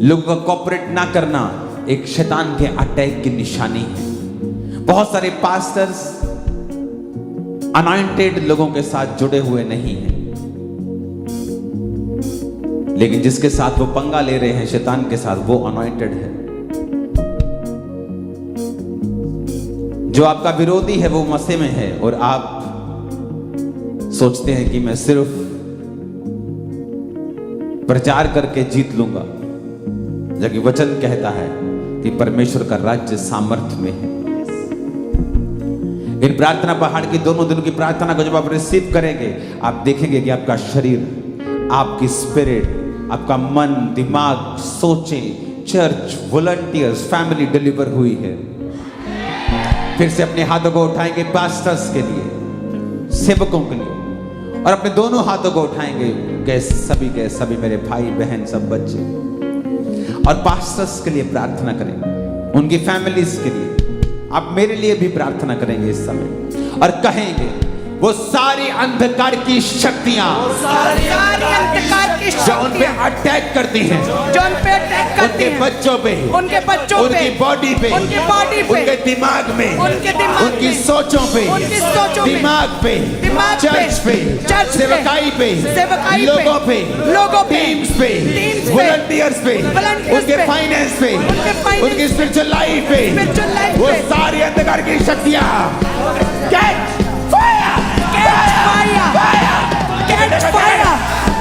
लोगों का कॉपरेट ना करना एक शैतान के अटैक की निशानी है। बहुत सारे पास्टर्स अनॉइंटेड लोगों के साथ जुड़े हुए नहीं हैं, लेकिन जिसके साथ वो पंगा ले रहे हैं शैतान के साथ, वो अनॉइंटेड है। जो आपका विरोधी है वो मसीह में है, और आप सोचते हैं कि मैं सिर्फ प्रचार करके जीत लूंगा, जबकि वचन कहता है कि परमेश्वर का राज्य सामर्थ्य में है। इन प्रार्थना पहाड़ की दोनों दिनों की प्रार्थना को जब आप रिसीव करेंगे, आप देखेंगे कि आपका शरीर, आपकी स्पिरिट, आपका मन, दिमाग, सोचें, चर्च, वॉलंटियर्स, फैमिली डिलीवर हुई है। फिर से अपने हाथों को उठाएंगे पास्टर्स के लिए, सेवकों के लिए, और अपने दोनों हाथों को उठाएंगे के सभी मेरे भाई बहन, सब बच्चे, और पास्टर्स के लिए प्रार्थना करेंगे, उनकी फैमिलीज के लिए। आप मेरे लिए भी प्रार्थना करेंगे इस समय, और कहेंगे वो सारी अंधकार की शक्तियां, सारी अंधकार की जो उन पे शक्तियां अटैक करती हैं, जो उन पे अटैक करती उनके हैं, बच्चों पे, उनके बच्चों पे, उनकी बॉडी पे, उनकी बॉडी पे, उनके दिमाग में, उनके दिमाग उनकी में, सोचों पे, उनकी सोचों पे, दिमाग पे, दिमाग चर्च पे, चर्च पे, सेवकाई पे, सेवकाई पे, लोगों पे, लोगों पे, टीम्स पे, टीम्स पे, वॉलंटियर्स पे, वॉलंटियर्स उनके पे, फाइनेंस पे, उनके फाइनेंस उनकी स्पिरिचुअल लाइफ पे, स्पिरिचुअल लाइफ वो पे, सारी अंधकार की शक्तियां catch fire, catch fire, catch fire,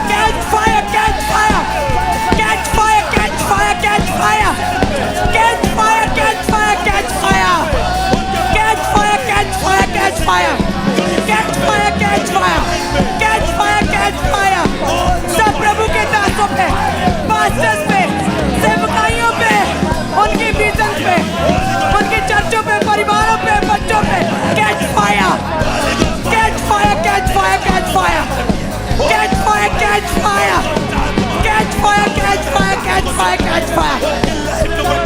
catch fire, catch fire, catch fire, catch fire, catch fire, catch fire, catch fire, catch fire, catch fire, catch fire, catch fire, catch fire, catch fire, catch fire, catch fire. सब प्रभु के दासों पे, pastors पे, सेवकाइयों पे, उनकी vision पे, उनकी चर्चों पे, परिवारों पे, बच्चों पे, catch fire, catch fire, catch fire, catch fire, catch fire, catch fire, catch fire, catch fire, catch fire, catch fire,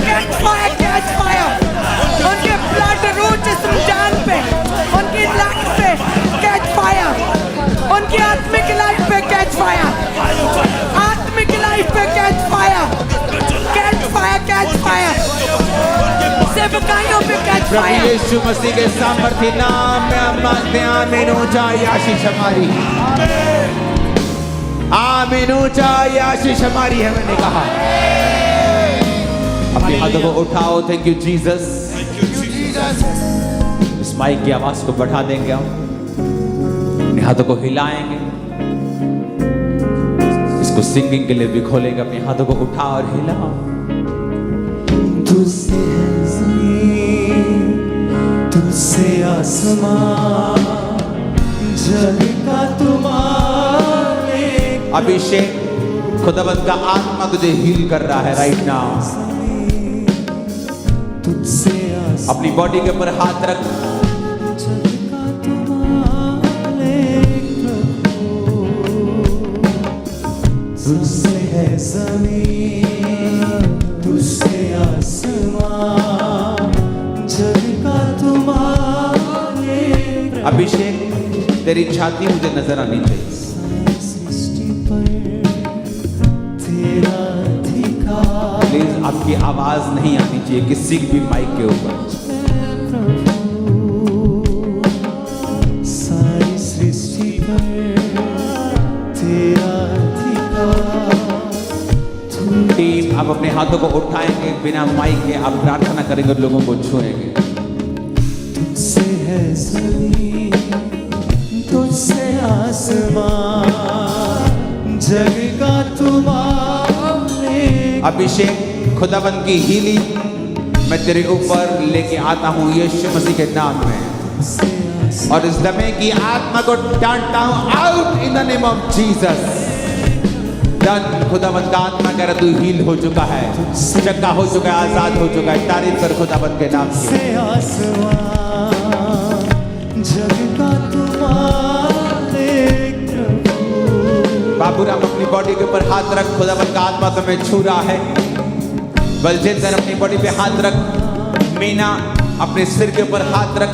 catch fire, catch fire. उनके ब्लड रूट जिस्म जान पे, उनकी लाइफ पे कैच फायर, उनकी आत्मिक लाइफ पे कैच फायर, आत्मिक लाइफ पे catch fire, catch fire, catch fire, सेवकाइयों पे कैच प्रभु फायर। यीशु मसीह के सामर्थ्य नाम में हम मांगते हैं, आमीन। ऊंचा आशीष हमारी, आमीन। ऊंचा आशीष हमारी है, मैंने कहा। अपने हाथों को उठाओ। Thank you Jesus. इस माइक की आवाज को बढ़ा देंगे हम, अपने हाथों को हिलाएंगे, इसको सिंगिंग के लिए भी खोलेंगे। अपने हाथों को उठा और हिलाओ। तुझसे है ज़मीन, तुझसे आसमान, जग का तुम्हारे। अभिषेक, खुदावंद का आत्मा तुझे हील कर रहा है राइट नाउ। तुझसे आसमान, अपनी बॉडी के ऊपर हाथ रख। जग का तुम्हारे प्रभु। तुझसे है ज़मीन, तुझसे आसमान, जग का तुम्हारे प्रभु। अभिषेक, तेरी छाती मुझे नजर आनी चाहिए। सृष्टि पर तेरा अधिकार। प्लीज आपकी आवाज नहीं आनी चाहिए किसी भी माइक के ऊपर। सारी सृष्टि पर तेरा अधिकार। टीम, आप अपने हाथों को उठाएंगे, बिना माइक के आप प्रार्थना करेंगे और लोगों को छुएंगे। तुझसे है ज़मीन, तुझसे आसमान, जग का तुम्हारे। अभिषेक, खुदावंद की हीलिंग मैं तेरे ऊपर लेके आता हूँ यीशु मसीह के नाम में, और इस दमे की आत्मा को डांटता हूँ out in the name of Jesus. Done. खुदावंद का आत्मा कह रहा तू हील हो चुका है, चंगा हो चुका है, आजाद हो चुका है। तारीफ कर खुदावंद के नाम की। से आसमान, जग का तुम्हारे प्रभु। बाबूराम, अपनी बॉडी के ऊपर हाथ रख। खुदावंद का आत्मा तुम्हें छू रहा है। बलजिंदर, अपनी बॉडी पे हाथ रख। मीना, अपने सिर के ऊपर हाथ रख।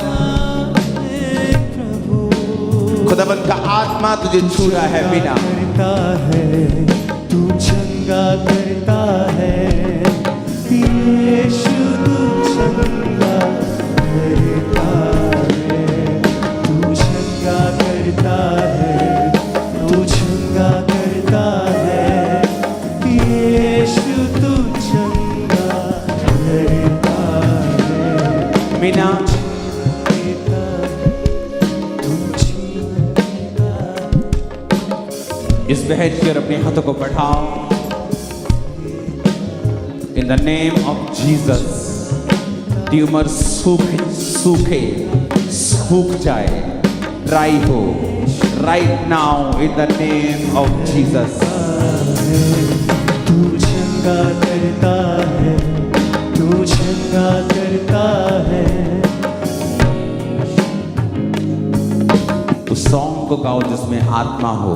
खुदावंद का आत्मा तुझे छू रहा है। मीना, करता है तू चंगा करता है, यीशु तू चंगा करता है, तू चंगा करता है, तू चंगा करता है, यीशु तू चंगा करता है। मीना, इस बहन की ओर अपने हाथों को बढ़ाओ। इन the name of Jesus, tumour सूख जाए, ड्राई हो right now in the name of Jesus. तू चंगा करता है, तू चंगा करता है। उस सॉन्ग को गाओ जिसमें आत्मा हो,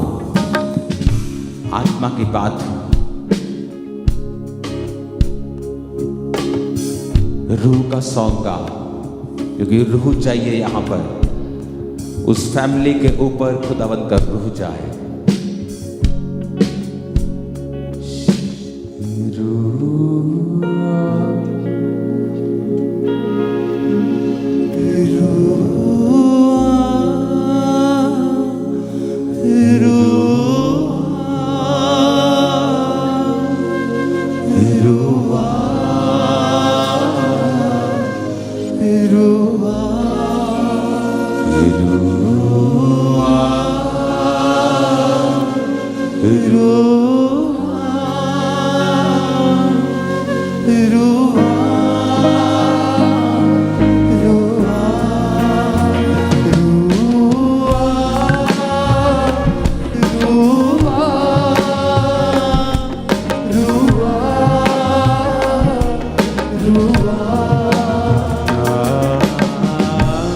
आत्मा की बात हो। रूह का सॉन्ग गाओ, क्योंकि रूह चाहिए यहां पर। उस फैमिली के ऊपर खुदावंद का रूह जाए।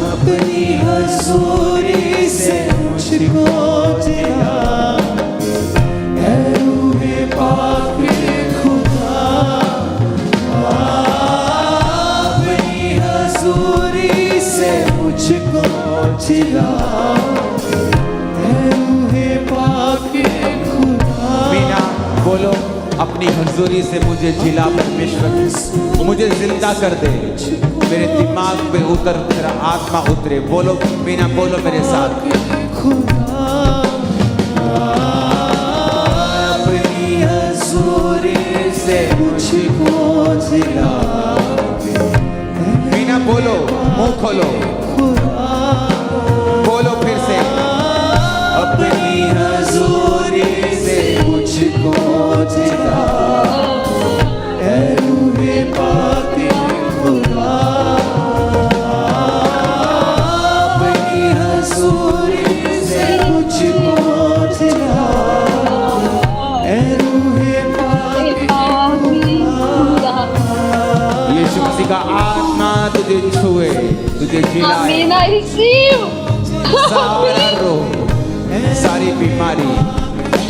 अपनी हजूरी से मुझको जिला, ऐ रूहे पाक खुदा। अपनी हजूरी से मुझको जिला, ऐ रूहे पाक खुदा। मीना, बोलो, अपनी हजूरी से मुझे जिला परमेश्वर, मुझे जिंदा कर दे। मेरे दिमाग पे उतर, तेरा आत्मा उतरे। बोलो मीना, बोलो मेरे साथ। खुदा अपनी हजूरी से मुझको जिला, खोलो, बोलो फिर से, अपनी हजूरी से मुझको जिला ऐ रूहे पाक खुदा। अपनी हजूरी से मुझको जिला ऐ रूहे पाक खुदा। यीशु मसीह का आत्मा तुझे छुए, तुझे जिलाए, Amen. I receive. सारा रोग, सारी बीमारी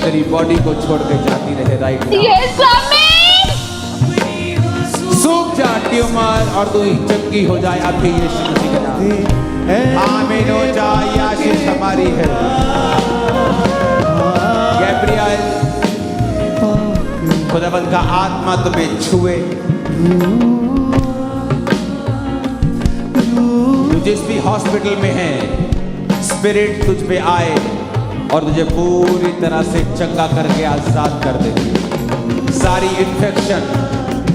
तेरी बॉडी को छोड़ के जाती रहे राइट नाउ। Yes, Amen. सूख जा ट्यूमर और तू चंगी हो जाए अभी यीशु मसीह के नाम में। आमीन हो जाए, ये आशीष हमारी है। गैब्रियल, खुदावंद का आत्मा तुम्हें छुए, तू जिस भी हॉस्पिटल में है स्पिरिट तुझ पे आए और तुझे पूरी तरह से चंगा करके आजाद कर दे। सारी इन्फेक्शन,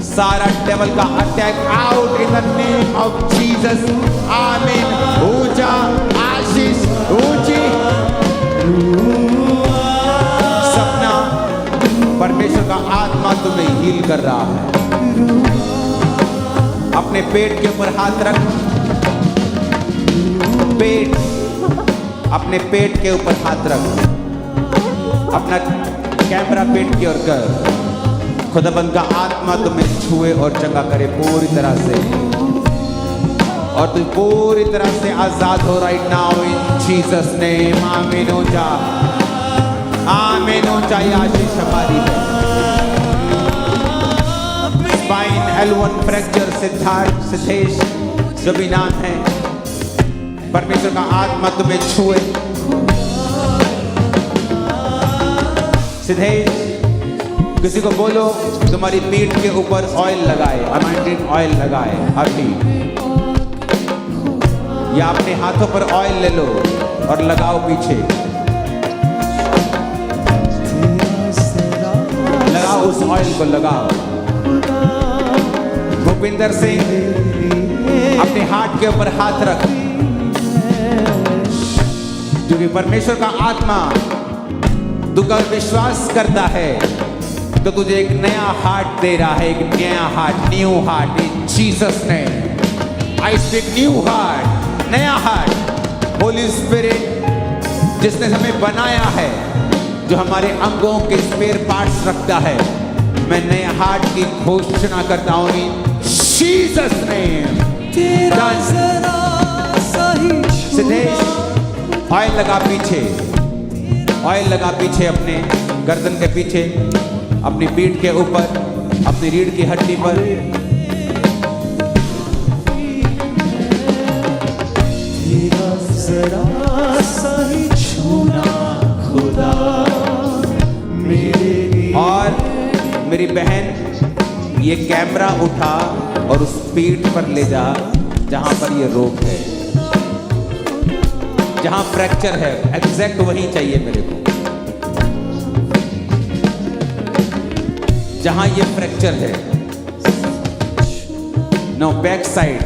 सारा डेविल का attack out in the name of Jesus. आमीन। ऊंचा आशीष, ऊंची सपना, परमेश्वर का आत्मा तुम्हें हील कर रहा है। अपने पेट के ऊपर हाथ रख, पेट, अपने पेट के ऊपर हाथ रख, अपना कैमरा पेट की ओर कर। खुदाबंद का आत्मा तुम्हें छुए और चंगा करे पूरी तरह से, और तू पूरी तरह से आजाद हो राइट नाउ इन जीसस नेम। आमीन हो जा, आमीन हो जा, ये आशीष हमारी है। Spine L1 fracture, Siddharth, Siddhesh, जो भी नाम है, परमेश्वर का आत्मा तुम्हें छुए। सिद्धेश, किसी को बोलो तुम्हारी पीठ के ऊपर ऑयल लगाए, अनॉइंटेड ऑयल लगाए अभी, या अपने हाथों पर ऑयल ले लो और लगाओ पीछे, लगाओ उस ऑयल को लगाओ। भूपिंदर सिंह, अपने हाथ के ऊपर हाथ रख, क्योंकि परमेश्वर का आत्मा तू अगर विश्वास करता है तो तुझे एक नया हार्ट दे रहा है, एक नया heart, new heart in Jesus name. I speak new heart, नया हार्ट। होली स्पिरिट जिसने हमें बनाया है, जो हमारे अंगों के स्पेयर पार्ट्स रखता है, मैं नए हार्ट की घोषणा करता हूं इन जीसस नेम। सिद्धेश, ऑयल लगा पीछे, ऑयल लगा पीछे, अपने गर्दन के पीछे, अपनी पीठ के ऊपर, अपनी रीढ़ की हड्डी पर। तेरा जरा सा ही छूना खुदा मेरे लिए। और मेरी बहन, ये कैमरा उठा और उस पीठ पर ले जा जहां पर ये रोग है, जहां फ्रैक्चर है, एग्जैक्ट वही चाहिए मेरे को, जहां ये फ्रैक्चर है। नो, बैक साइड,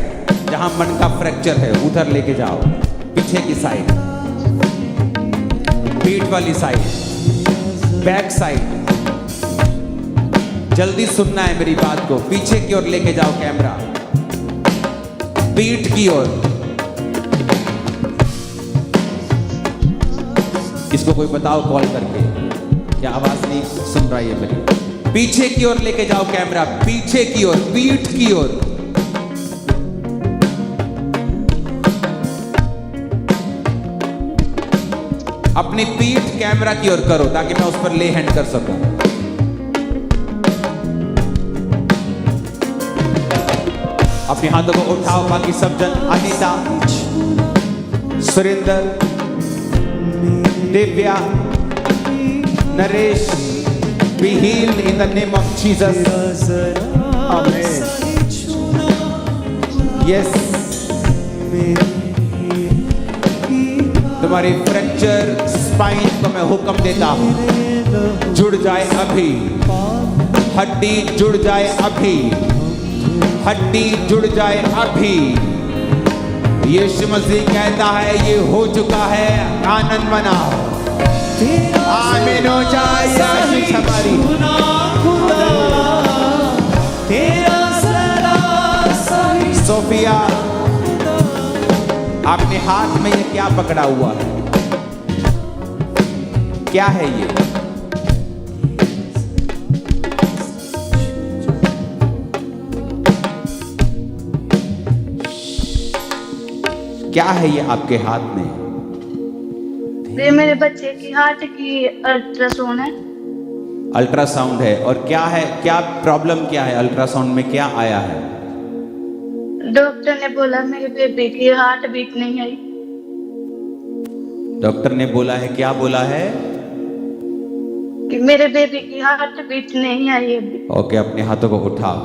जहां मन का फ्रैक्चर है उधर लेके जाओ, पीछे की साइड, पीठ वाली साइड, बैक साइड। जल्दी सुनना है मेरी बात को, पीछे की ओर लेके जाओ कैमरा, पीठ की ओर। इसको कोई बताओ कॉल करके, क्या आवाज नहीं सुन रहा है मेरी? पीछे की ओर लेके जाओ कैमरा, पीछे की ओर, पीठ की ओर। अपनी पीठ कैमरा की ओर करो ताकि मैं उस पर ले हैंड कर सकूं। अपने हाथों को उठाओ, बाकी सब जन, Anita, Surendra, Divya, Naresh, be healed in the name of Jesus. Amen. Yes. तुम्हारी फ्रैक्चर स्पाइन को मैं हुक्म देता हूं, जुड़ जाए अभी, हड्डी जुड़ जाए अभी, हड्डी जुड़ जाए अभी, यीशु मसीह कहता है ये हो चुका है, आनंद मनाओ। आमीन हो जाए आशीष हमारी। तेरा जरा सा ही सोफिया, आपने हाथ में ये क्या पकड़ा हुआ है? क्या है ये? क्या है ये आपके हाथ में? ये मेरे बच्चे की हार्ट की अल्ट्रासाउंड है। अल्ट्रासाउंड है। और क्या है, क्या प्रॉब्लम क्या है? अल्ट्रासाउंड में क्या आया है? डॉक्टर ने बोला मेरे बेबी की हार्ट बीट नहीं आई। डॉक्टर ने बोला है, क्या बोला है? कि मेरे बेबी की हार्ट बीट नहीं आई अभी। ओके, अपने हाथों को उठाओ,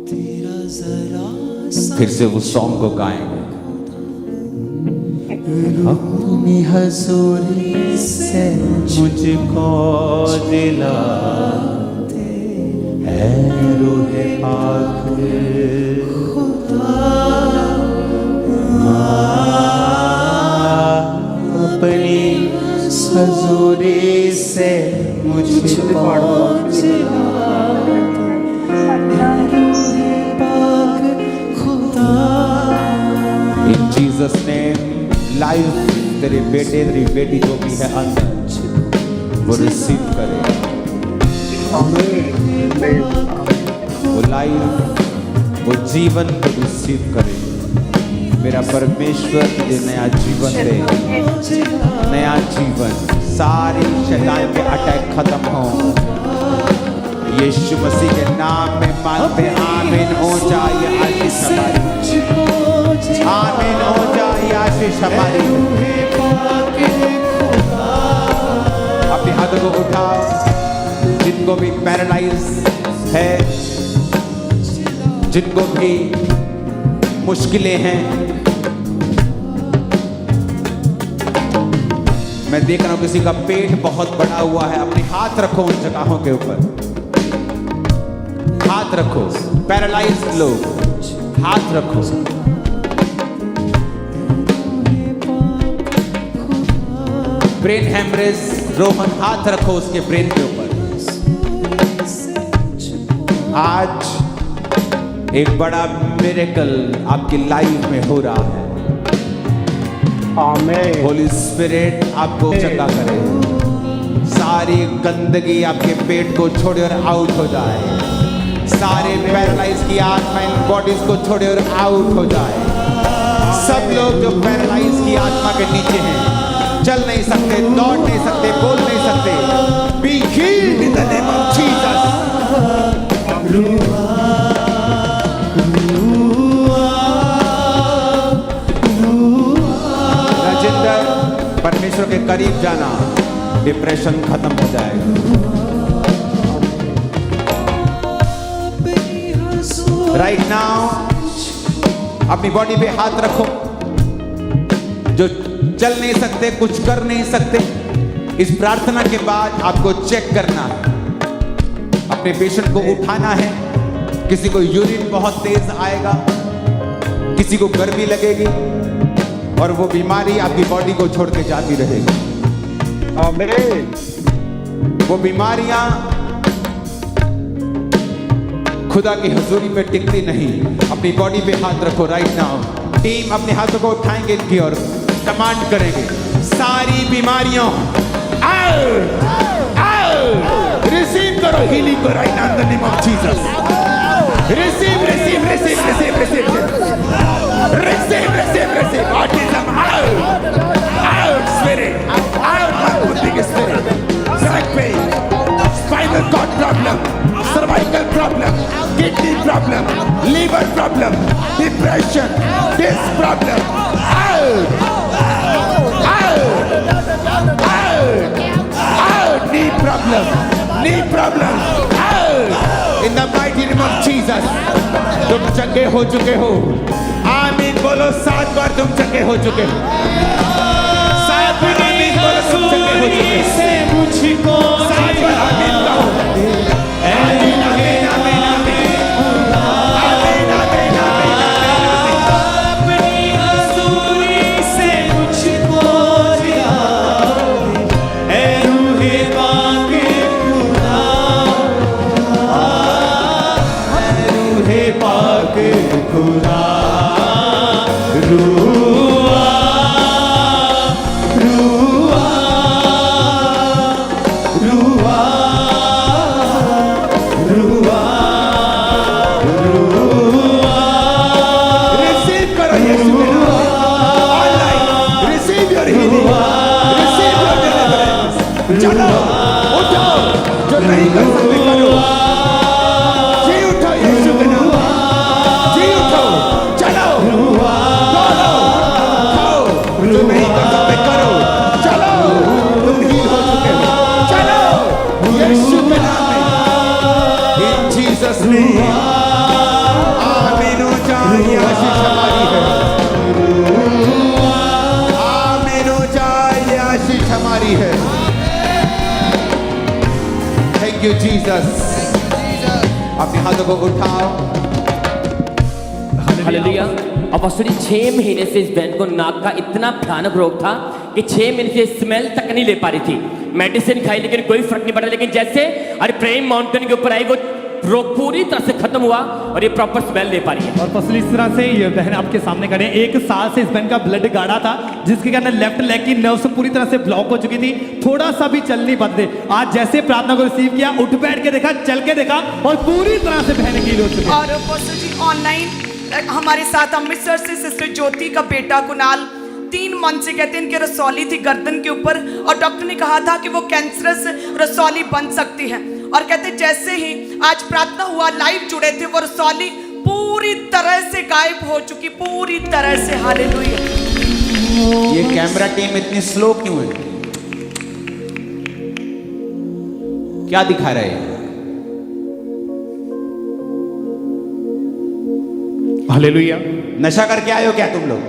तेरा जरा सा फिर से उस सॉन्ग को गाएंगे। अपनी हजूरी से मुझको दिला दे, ऐ रूहे पाक खुदा, अपनी हजूरी से मुझको दिला दे, रूहे पाक खुदा। इन जीसस नेम, लाइफ तेरे बेटे तेरी बेटी जो भी है अंदर, वो रिसीव करे। वो लाइफ, वो जीवन को रिसीव करे। मेरा परमेश्वर तुझे नया जीवन दे, नया जीवन। सारे शैतान के अटैक खत्म हो, यीशु मसीह के नाम में मांगते। आमीन हो जाए आशीष हमारी, आमीन हो जाए आशीष हमारी। अपने हाथों को उठाओ। जिनको भी पैरालाइज है, जिनको भी मुश्किलें हैं, मैं देख रहा हूं किसी का पेट बहुत बड़ा हुआ है। अपने हाथ रखो उन जगहों के ऊपर, हाथ रखो। पैरालाइज्ड लोग, हाथ रखो। ब्रेन हेमरेज, रोहन, हाथ रखो उसके ब्रेन के ऊपर। आज एक बड़ा मिरेकल आपकी लाइफ में हो रहा है। आमीन। होली स्पिरिट आपको चंगा करे। सारी गंदगी आपके पेट को छोड़े और आउट हो जाए। सारे पैरालाइज की आत्मा इन बॉडीज को छोड़े और आउट हो जाए। सब लोग जो पैरालाइज की आत्मा के नीचे हैं, चल नहीं सकते, दौड़ नहीं सकते, बोल नहीं सकते, be healed in the name of Jesus. Rajendra, परमेश्वर के करीब जाना, डिप्रेशन खत्म हो जाएगा। राइट नाउ अपनी बॉडी पे हाथ रखो। जो चल नहीं सकते, कुछ कर नहीं सकते, इस प्रार्थना के बाद आपको चेक करना है। अपने पेशेंट को उठाना है। किसी को यूरिन बहुत तेज आएगा, किसी को गर्मी लगेगी, और वो बीमारी आपकी बॉडी को छोड़ के जाती रहेगी। आमीन। वो बीमारियां खुदा की हुजूरी में टिकती नहीं। अपनी बॉडी पे हाथ रखो राइट नाउ। टीम अपने हाथों को उठाएंगे इनकी और कमांड करेंगे, सारी बीमारियों रिसीव करो हीलिंग को right now in the name of Jesus. Receive receive receive receive receive receive receive receive autism out spirit out mycotic spirit back pain spinal cord problem cervical problem kidney problem liver problem depression this problem out knee problem out in the mighty name of Jesus। तुम चंगे हो चुके हो। आमीन बोलो 7 बार तुम चंगे हो चुके हो। 7 बार आमीन बोलो तुम चंगे हो चुके हो। मुझको 7 बार आमीन कहो। आमीन आमीन आमीन आमीन आमीन आमीन आमीन। खुदा रुआ रुआ रुआ रुआ रुआ रिसीव करो यीशु के नाम में online receive your healing receive your deliverance चलो उठो जो नहीं कर सकते करो जी उठो यीशु के नाम में जी उठो चलो दौड़ो खाओ जो नहीं कर सकते करो चलो तुम हील हो चुके हो चलो यीशु के नाम में इन जीसस नेम आमीन हो जाए ये आशीष हमारी है आमीन हो जाए ये आशीष हमारी है थैंक यू जीसस अपने हाथों को उठाओ। हालेलुया। अपोस्टल 6 महीने से इस बहन को नाक का इतना भयानक रोग था कि 6 महीने से स्मेल तक नहीं ले पा रही थी। मेडिसिन खाई लेकिन कोई फर्क नहीं पड़ा, लेकिन जैसे अरे प्रेम माउंटेन के ऊपर आई वो रोग पूरी तरह से खत्म हुआ और ये प्रॉपर स्मेल ले पा रही है। और फसली इस तरह से ये बहन आपके सामने खड़े हैं। 1 साल से इस बहन का ब्लड गाढ़ा था जिसके कारण लेफ्ट लेग की नर्व्स पूरी तरह से ब्लॉक हो चुकी थी, थोड़ा सा भी चल नहीं पाते। आज जैसे प्रार्थना को रिसीव किया, उठ बैठ के देखा, चल के देखा और पूरी तरह से बहन हील हो चुकी है। और पास्टर जी ऑनलाइन हमारे साथ अमृतसर से सिस्टर ज्योति का बेटा कुणाल 3 मंथ से कहते हैं इनके रसौली थी गर्दन के ऊपर और डॉक्टर ने कहा था कि वो कैंसरस रसौली बन सकती है। और कहते जैसे ही आज प्रार्थना हुआ, लाइव जुड़े थे, वो रसौली पूरी तरह से गायब हो चुकी, पूरी तरह से। हालेलुया। ये कैमरा टीम इतनी स्लो क्यों है? क्या दिखा रहे हैं? हालेलुया। नशा करके आए हो क्या तुम लोग?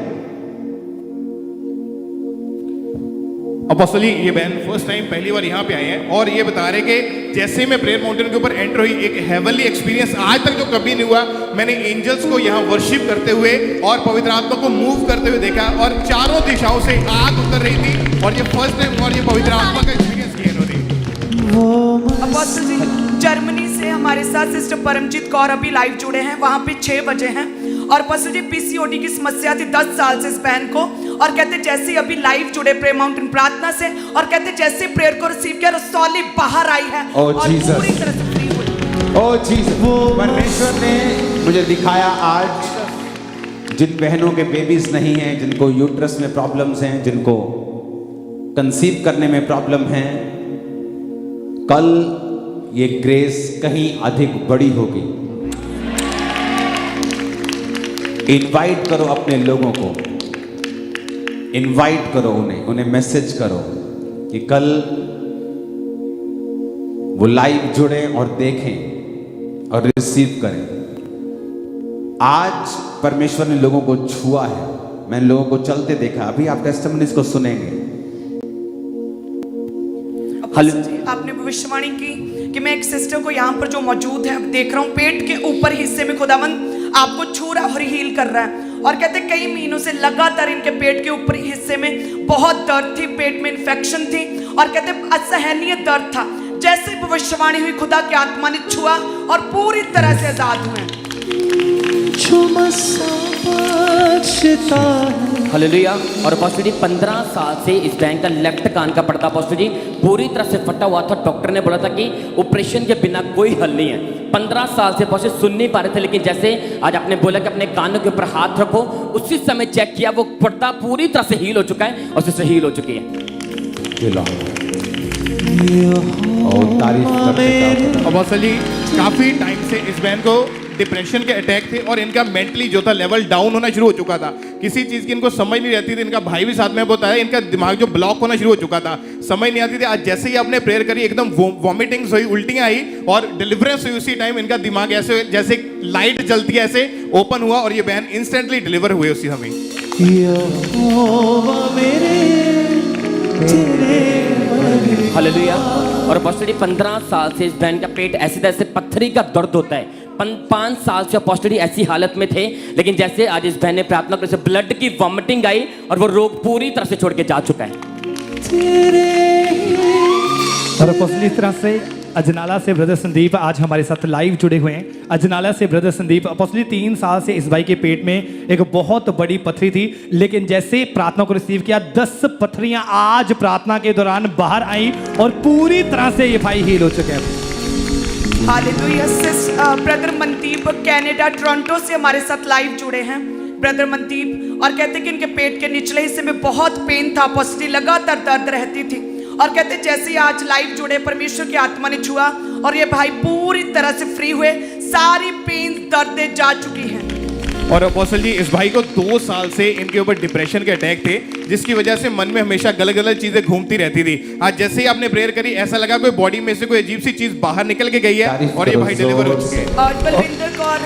अपोस्टली ये बहन फर्स्ट टाइम पहली बार यहाँ पे आए हैं और ये बता रहे कि जैसे मैं प्रेयर माउंटेन के ऊपर एंटर हुई, एक हेवनली एक्सपीरियंस आज तक जो कभी नहीं हुआ। मैंने एंजल्स को यहाँ वर्शिप करते हुए और पवित्र आत्मा को मूव करते हुए देखा और चारों दिशाओं से आग उतर रही थी और ये फर्स्ट टाइम और ये पवित्र आत्मा का एक्सपीरियंस किया इन्होंने। अपोस्टल जी जर्मनी से हमारे साथ सिस्टर परमजीत कौर अभी लाइव जुड़े हैं, वहां पे 6 बजे हैं। और पास्टर जी पीसीओडी की समस्या थी 10 साल से इस बहन को, और कहते जैसे ही अभी लाइव जुड़े प्रेयर माउंटेन प्रार्थना से, और कहते जैसे प्रेयर को रिसीव किया रसौली बाहर आई है Oh, और Jesus. पूरी तरह से फ्री हुई। ओ जीसस, परमेश्वर ने मुझे दिखाया आज जिन बहनों के बेबीज नहीं हैं, जिनको यूट्रस में प्रॉब्लम्स हैं, जिनको कंसीव करने में प्रॉब्लम है, कल ये ग्रेस कहीं अधिक बड़ी होगी। इनवाइट करो अपने लोगों को, इनवाइट करो उन्हें मैसेज करो कि कल वो लाइव जुड़े और देखें और रिसीव करें। आज परमेश्वर ने लोगों को छुआ है, मैंने लोगों को चलते देखा, अभी आप टेस्टिमनीज को सुनेंगे। आपने भविष्यवाणी की कि मैं एक सिस्टर को यहाँ पर जो मौजूद है देख रहा हूँ, पेट के ऊपर हिस्से में खुदावंद आपको छू रहा और हील कर रहा है। और कहते कई महीनों से लगातार इनके पेट के ऊपरी हिस्से में बहुत दर्द थी, पेट में इन्फेक्शन थी और कहते असहनीय दर्द था। जैसे भविष्यवाणी हुई, खुदा की आत्मा ने छुआ और पूरी तरह से आजाद हुए। हालेलुया। और पास्टर जी 15 साल से इस बहन का लेफ्ट कान का पर्दा पास्टर जी पूरी तरह से फटा हुआ था। डॉक्टर ने बोला था कि ऑपरेशन के बिना कोई हल नहीं है। 15 साल से पास्टर सुन नहीं पा रहे थे, लेकिन जैसे आज आपने बोला कि अपने कानों के ऊपर हाथ रखो, उसी समय चेक किया, वो पर्दा पूरी तरह से हील हो चुका है और सिस्टर हील हो चुकी है। अपोस्टली काफी टाइम से इस बहन को डिप्रेशन के अटैक थे और इनका मेंटली जो था लेवल डाउन होना शुरू हो चुका था। किसी चीज की इनको समझ नहीं रहती थी। इनका भाई भी साथ में बताया, इनका दिमाग जो ब्लॉक होना शुरू हो चुका था, समझ नहीं आती थी। आज जैसे ही आपने प्रेयर करी, एकदम वॉमिटिंग्स हुई, उल्टियां आई और डिलीवरेंस हुई। उसी टाइम इनका दिमाग ऐसे जैसे लाइट जलती है ऐसे ओपन हुआ और ये बहन इंस्टेंटली डिलीवर हुए उसी समय। हालेलुया। और पास्टर जी 15 साल से इस बहन का पेट ऐसे तैसे पत्थरी का दर्द होता है। 5 साल से पास्टर जी ऐसी हालत में थे, लेकिन जैसे आज इस बहन ने प्रार्थना करने से ब्लड की वॉमिटिंग आई और वो रोग पूरी तरह से छोड़ के जा चुका है। और इस तरह से अजनाला से ब्रदर संदीप आज हमारे साथ लाइव जुड़े हुए हैं। अजनाला से ब्रदर संदीप अपोस्टली 3 साल से इस भाई के पेट में एक बहुत बड़ी पथरी थी, लेकिन जैसे प्रार्थना को रिसीव किया 10 पथरियां आज प्रार्थना के दौरान बाहर आई और पूरी तरह से ये भाई हील हो चुके हैं। Hallelujah. Brother Mandeep Canada Toronto से हमारे साथ लाइव जुड़े हैं। ब्रदर मनदीप और कहते कि इनके पेट के निचले हिस्से में बहुत पेन था, पॉजिटिव लगातार दर्द रहती थी, और कहते जैसे ही आज लाइव जुड़े परमेश्वर की आत्मा ने छुआ और ये भाई पूरी तरह से फ्री हुए, सारी पेन दर्दें जा चुकी हैं। और अपोस्टल जी इस भाई को 2 साल से इनके ऊपर डिप्रेशन के अटैक थे, जिसकी वजह से मन में हमेशा गलत गलत चीजें घूमती रहती थी। आज जैसे ही आपने प्रेयर करी ऐसा लगा कोई बॉडी में से कोई अजीब सी चीज बाहर निकल के गई है और ये भाई डिलीवर हो चुके हैं। और बलविंदर कौर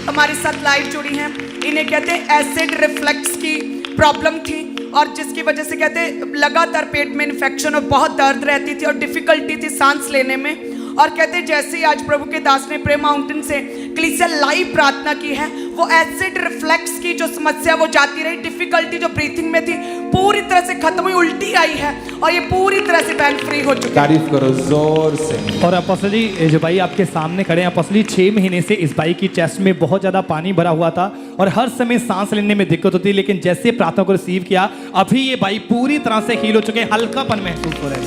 हमारे साथ लाइव जुड़ी हैं। इन्हें कहते हैं एसिड रिफ्लक्स की प्रॉब्लम थी और जिसकी वजह से कहते लगातार पेट में इन्फेक्शन और बहुत दर्द रहती थी और डिफिकल्टी थी सांस लेने में। और कहते जैसे ही आज प्रभु के दास ने प्रे माउंटेन से कलीसिया लाइव प्रार्थना की है, वो एसिड रिफ्लेक्स की जो समस्या वो जाती रही, डिफिकल्टी जो ब्रीथिंग में थी पूरी तरह से खत्म हुई, उल्टी आई है और ये पूरी तरह से बैन फ्री हो चुकी है। तारीफ करो जोर से। और अपोस्टल जी जो भाई आपके सामने खड़े हैं, अपोस्टल जी 6 महीने से इस भाई की चेस्ट में बहुत ज़्यादा पानी भरा हुआ था और हर समय सांस लेने में दिक्कत होती, लेकिन जैसे प्रार्थना को रिसीव किया अभी ये भाई पूरी तरह से हील हो चुके हैं, हल्कापन महसूस हो रहा है।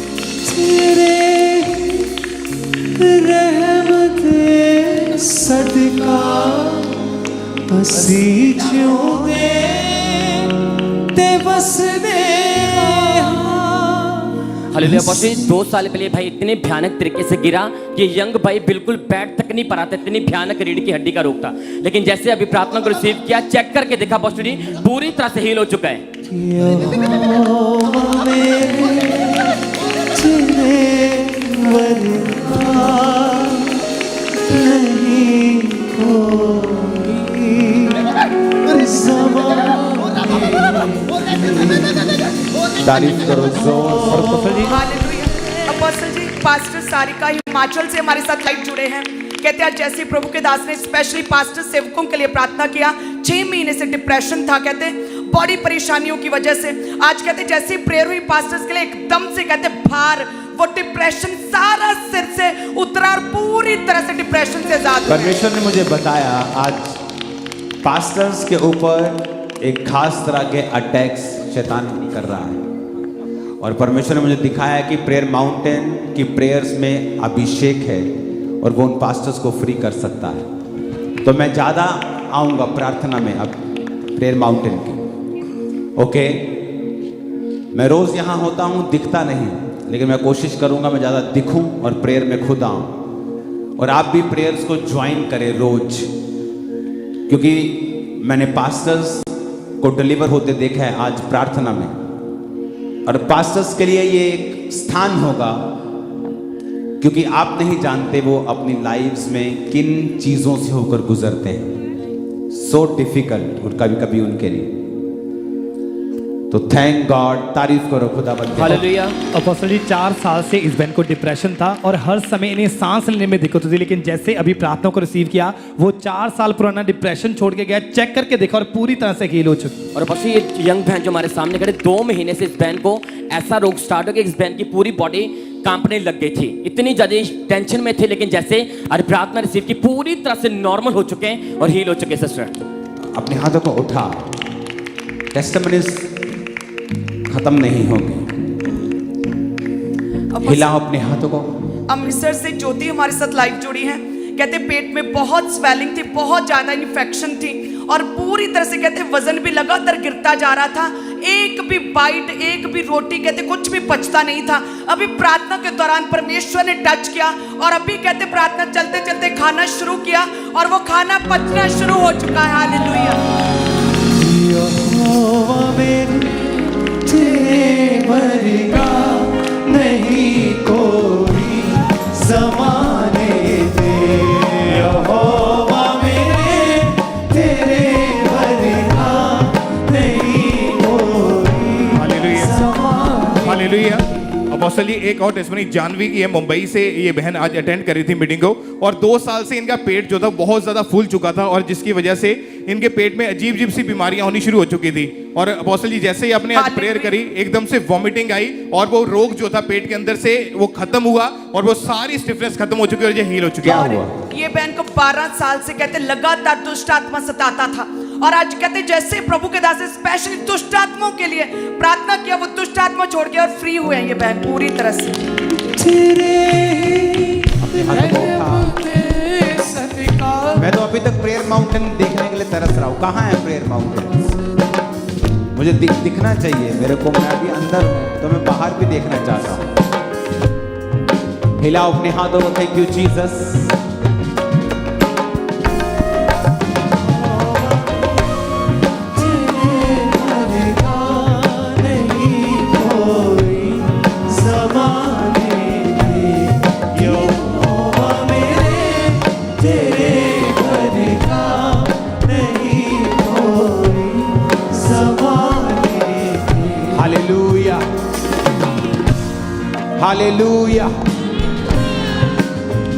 रहमत सदका असी जिउंदे ते वसदे हालेलुया। अपोस्टल 2 साल पहले भाई इतने भयानक तरीके से गिरा कि यंग भाई बिल्कुल बैठ तक नहीं पा था, इतनी भयानक रीढ़ की हड्डी का रोग था, लेकिन जैसे अभी प्रार्थना को रिसीव किया, चेक करके देखा अपोस्टल जी पूरी तरह से हील हो चुका है। तारीफ करो जोर। हालेलुया। अपोस्टल जी पास्टर सारिका हिमाचल से हमारे साथ लाइव जुड़े हैं। कहते हैं जैसे प्रभु के दास ने स्पेशली पास्टर सेवकों के लिए प्रार्थना किया, 6 महीने से डिप्रेशन था, कहते बड़ी परेशानियों की वजह से। आज कहते जैसे प्रेयर हुई पास्टर्स के लिए एकदम से कहते भार, वो डिप्रेशन सारा सिर से उतरा और पूरी तरह से डिप्रेशन से आजाद हुए। परमेश्वर ने मुझे बताया आज पास्टर्स के ऊपर एक खास तरह के अटैक्स शैतान कर रहा है और परमेश्वर ने मुझे दिखाया कि प्रेयर माउंटेन की प्रेयर्स में अभिषेक है और वो उन पास्टर्स को फ्री कर सकता है। तो मैं ज़्यादा आऊँगा प्रार्थना में अब प्रेयर माउंटेन की। ओके, मैं रोज़ यहाँ होता हूँ, दिखता नहीं, लेकिन मैं कोशिश करूँगा मैं ज़्यादा दिखूँ और प्रेयर में खुद आऊँ और आप भी प्रेयर्स को ज्वाइन करें रोज, क्योंकि मैंने पास्टर्स को डिलीवर होते देखा है आज प्रार्थना में। और पास्टर्स के लिए ये एक स्थान होगा क्योंकि आप नहीं जानते वो अपनी लाइफ्स में किन चीज़ों से होकर गुजरते हैं, सो डिफिकल्ट और कभी कभी उनके लिए। तो थैंक गॉड, तारीफ करो खुदावंद। हालेलुया। अपोस्टल जी 4 साल से इस बहन को डिप्रेशन था और हर समय इन्हें सांस लेने में दिक्कत होती, लेकिन जैसे अभी प्रार्थना को रिसीव किया वो 4 साल पुराना डिप्रेशन छोड़ के गया, चेक करके देखा और पूरी तरह से हील हो चुकी। और अपोस्टल ये यंग बहन जो हमारे सामने खड़े, 2 महीने से इस बहन को ऐसा रोग स्टार्ट हो गया, इस बहन की पूरी बॉडी कांपने लग गई थी, इतनी ज्यादा टेंशन में थे, लेकिन जैसे आज प्रार्थना रिसीव की पूरी तरह से नॉर्मल हो चुके हैं और हील हो चुके हैं। सिस्टर अपने हाथों को उठा, टेस्टिमनीज खत्म नहीं होगी, हिलाओ अपने हाथों को। अमृतसर से ज्योति हमारे साथ लाइव जुड़ी हैं। कहते पेट में बहुत स्वेलिंग थी, बहुत ज्यादा इन्फेक्शन थी और पूरी तरह से कहते वजन भी लगातार गिरता जा रहा था, एक भी बाइट, एक भी रोटी कहते कुछ भी पचता नहीं था। अभी प्रार्थना के दौरान परमेश्वर ने टच किया और अभी कहते प्रार्थना चलते चलते खाना शुरू किया और वो खाना पचना शुरू हो चुका है। हालेलुया। वर्गा नहीं कोई ज़माने दे, यहोवा मेरे तेरे वर्गा नहीं कोई। हालेलुया। हालेलुया। अपोस्टल जी एक और टेस्टमनी जानवी की है, मुंबई से ये बहन आज अटेंड कर रही थी मीटिंग को, और 2 साल से इनका पेट जो था बहुत ज़्यादा फूल चुका था, और जिसकी वजह से इनके पेट में अजीब अजीब सी बीमारियां होनी शुरू हो चुकी थी। और अपोस्टल जी जैसे ही आपने आज प्रेयर करी, एकदम से वॉमिटिंग आई और वो रोग जो था पेट के अंदर से वो खत्म हुआ, और वो सारी स्टिफनेस खत्म हो चुकी है और ये हील हो चुकी है। ये बहन को 12 साल से कहते लगातार दुष्ट आत्मा सताता था, और आज कहते जैसे प्रभु के दास स्पेशली दुष्ट आत्माओं के लिए प्रार्थना किया, वो दुष्ट आत्मा छोड़ के और फ्री हुए हैं ये बहन पूरी तरह से। मैं तो अभी तक प्रेयर माउंटेन देखने के लिए तरस रहा हूँ। कहाँ है प्रेयर माउंटेन? मुझे दिखना चाहिए मेरे को। मैं अभी अंदर हूँ तो मैं बाहर भी देखना चाहता हूँ। हिलाओ अपने हाथों को। Thank you Jesus. Hallelujah, hallelujah.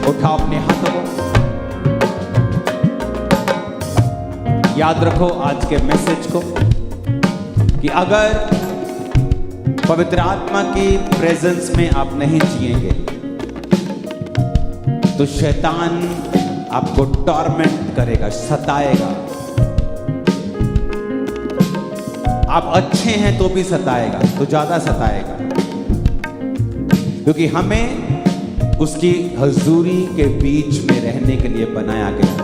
उठाओ अपने हाथों को। याद रखो आज के मैसेज को कि अगर पवित्र आत्मा की प्रेजेंस में आप नहीं जिएंगे तो शैतान आपको टॉर्मेंट करेगा, सताएगा। आप अच्छे हैं तो भी सताएगा, तो ज्यादा सताएगा, क्योंकि हमें उसकी हजूरी के बीच में रहने के लिए बनाया गया।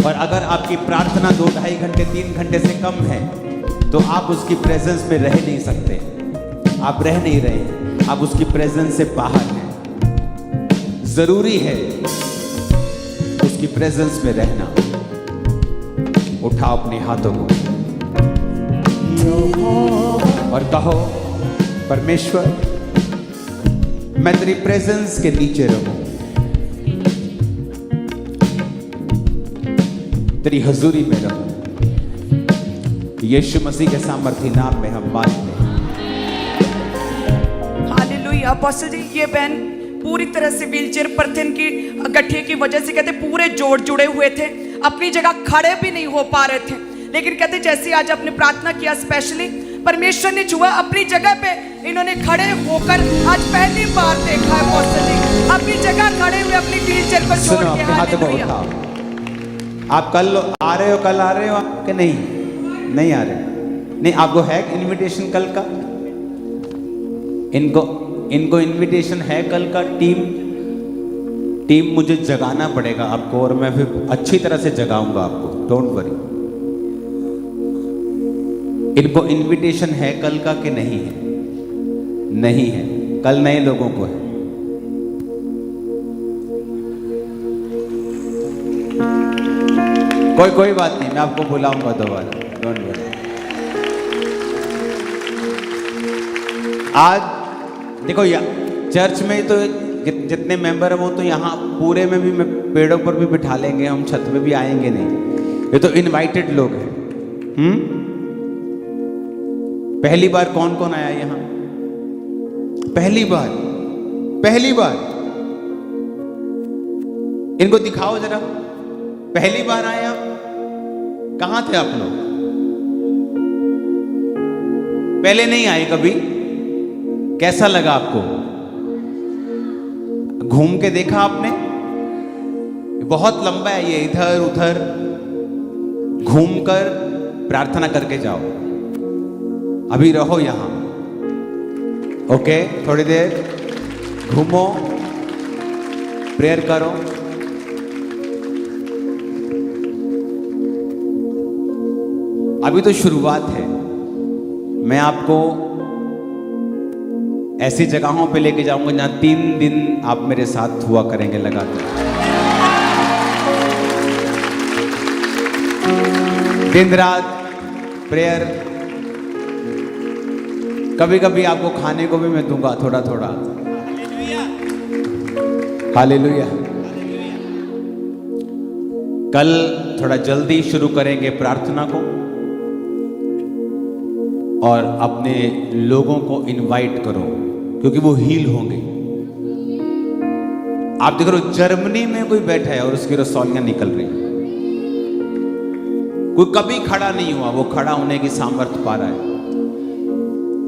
और अगर आपकी प्रार्थना 2-2.5 घंटे 3 घंटे से कम है तो आप उसकी प्रेजेंस में रह नहीं सकते। आप रह नहीं रहे, आप उसकी प्रेजेंस से बाहर हैं। जरूरी है उसकी प्रेजेंस में रहना। उठाओ अपने हाथों को और कहो, परमेश्वर मैं तेरी प्रेजेंस के नीचे रहूं, तेरी हजूरी में रहूं। यीशु मसीह के सामर्थी नाम में हम मांगते हैं। हालेलुया। अपोस्टल जी ये बहन पूरी तरह से व्हीलचेयर पर थे। इनकी गठिए की वजह से कहते पूरे जोड़ जुड़े हुए थे, अपनी जगह खड़े भी नहीं हो पा रहे थे। लेकिन कहते जैसे आज आपने प्रार्थना किया, स्पेशली परमेश्वर ने छुआ, अपनी जगह पे इन्होंने खड़े होकर आज पहली बार देखा है अपोस्टल जी, अपनी जगह खड़े हुए अपनी व्हीलचेयर पर छोड़ के। हालेलुया। आप कल आ रहे हो? कल आ रहे हो कि नहीं? नहीं आ रहे? नहीं, आपको है इनविटेशन कल का? इनको इनविटेशन है कल का। टीम मुझे जगाना पड़ेगा आपको, और मैं फिर अच्छी तरह से जगाऊंगा आपको। Don't worry. इनको इनविटेशन है कल का कि नहीं है? नहीं है। कल नए लोगों को है। कोई बात नहीं, मैं आपको बुलाऊंगा दोबारा। Don't worry. आज देखो चर्च में तो जितने मेंबर हैं वो तो यहाँ पूरे में भी पेड़ों पर भी बिठा लेंगे, हम छत में भी आएंगे नहीं। ये तो इनवाइटेड लोग हैं। पहली बार कौन कौन आया यहाँ? पहली बार इनको दिखाओ जरा। पहली बार आए आप? कहां थे आप लोग? पहले नहीं आए कभी? कैसा लगा आपको? घूम के देखा आपने? बहुत लंबा है ये, इधर उधर घूमकर प्रार्थना करके जाओ। अभी रहो यहां, ओके? थोड़ी देर घूमो, प्रेयर करो। अभी तो शुरुआत है। मैं आपको ऐसी जगहों पे लेके जाऊंगा जहां 3 दिन आप मेरे साथ हुआ करेंगे लगातार। दिन रात प्रेयर। कभी कभी आपको खाने को भी मैं दूंगा थोड़ा थोड़ा। हालेलुया। कल थोड़ा जल्दी शुरू करेंगे प्रार्थना को, और अपने लोगों को इनवाइट करो, क्योंकि वो हील होंगे। आप देख रहे हो जर्मनी में कोई बैठा है और उसकी रसौलियां निकल रही, कोई कभी खड़ा नहीं हुआ, वो खड़ा होने की सामर्थ्य पा रहा है।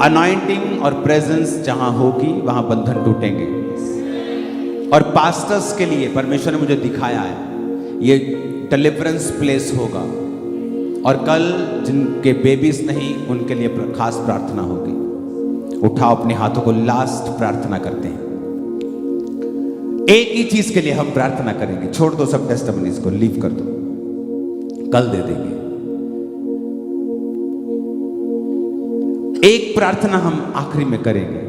अनॉइंटिंग और प्रेजेंस जहां होगी वहां बंधन टूटेंगे। और पास्टर्स के लिए परमेश्वर ने मुझे दिखाया है ये डिलीवरेंस प्लेस होगा, और कल जिनके बेबीज नहीं उनके लिए खास प्रार्थना होगी। उठाओ अपने हाथों को, लास्ट प्रार्थना करते हैं। एक ही चीज के लिए हम प्रार्थना करेंगे, छोड़ दो सब टेस्टिमनीज को, लीव कर दो, कल दे देंगे। एक प्रार्थना हम आखिरी में करेंगे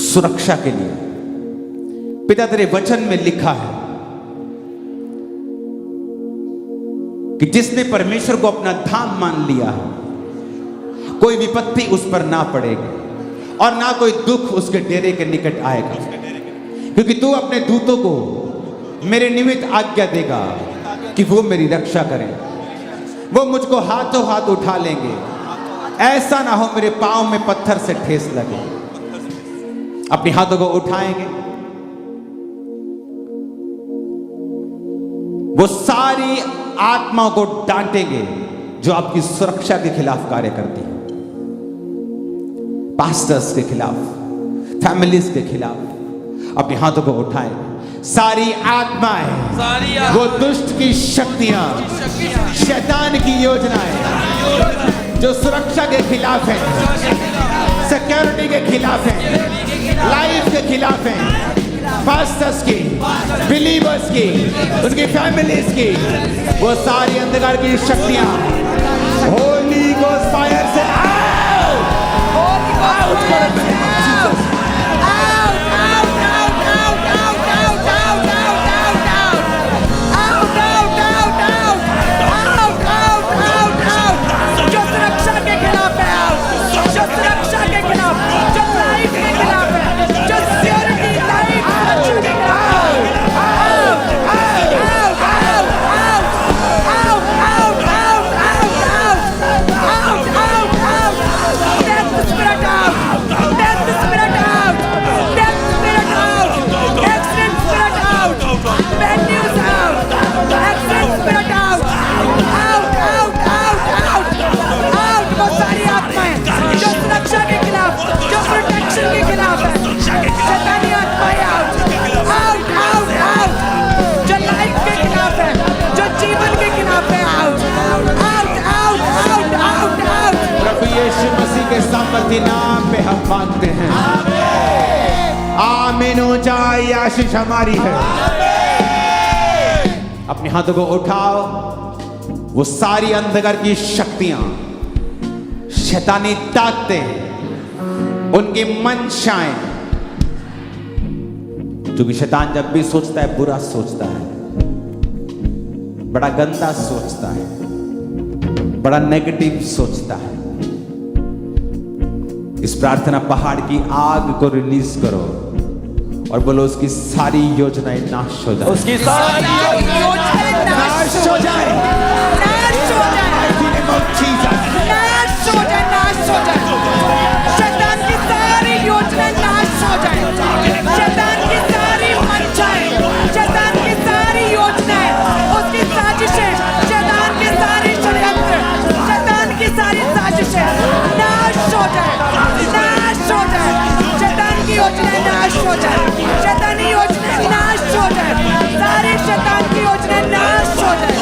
सुरक्षा के लिए। पिता तेरे वचन में लिखा है कि जिसने परमेश्वर को अपना धाम मान लिया है, कोई विपत्ति उस पर ना पड़ेगी और ना कोई दुख उसके डेरे के निकट आएगा, क्योंकि तू अपने दूतों को मेरे निमित्त आज्ञा देगा कि वो मेरी रक्षा करें। वो मुझको हाथों हाथ उठा लेंगे, ऐसा ना हो मेरे पांव में पत्थर से ठेस लगे। अपने हाथों को उठाएंगे, वो सारी आत्माओं को डांटेंगे जो आपकी सुरक्षा के खिलाफ कार्य करती है, पास्टर्स के खिलाफ, फैमिलीज के खिलाफ। अपने हाथों को उठाएं, सारी आत्माएं, वो दुष्ट की शक्तियां, शैतान की योजनाएं जो सुरक्षा के खिलाफ है, सिक्योरिटी के खिलाफ है, लाइफ के खिलाफ है, पास्टर्स की, बिलीवर्स की, उनकी फैमिलीज की, वो सारी अंधकार की शक्तियां होली गोस्ट फायर से के सामर्थ्य नाम पे हम मांगते हैं। आमीन हो जाए, आशीष हमारी है। अपने हाथों को उठाओ, वो सारी अंधकार की शक्तियां, शैतानी ताकतें, उनकी मंशाएं, क्योंकि शैतान जब भी सोचता है बुरा सोचता है, बड़ा गंदा सोचता है, बड़ा नेगेटिव सोचता है। इस प्रार्थना पहाड़ की आग को रिलीज करो और बोलो उसकी सारी योजनाएं नाश हो जाए, उसकी सारी योजनाएं नाश हो जाए, नाश हो जाए, नाश हो जाए, नाश हो जाए। शैतान की सारी योजनाएं नाश हो जाए, शैतान की सारी मंशाएं, शैतान की सारी योजनाएं, उसकी साजिशें, शैतान की सारी षड्यंत्र, शैतान की सारी साजिशें नाश हो जाए, नाश हो जाए। शैतान की योजनाएं नाश हो जाए, शैतानी योजनाएं नाश हो जाए, सारे शैतान की योजनाएं नाश हो जाए।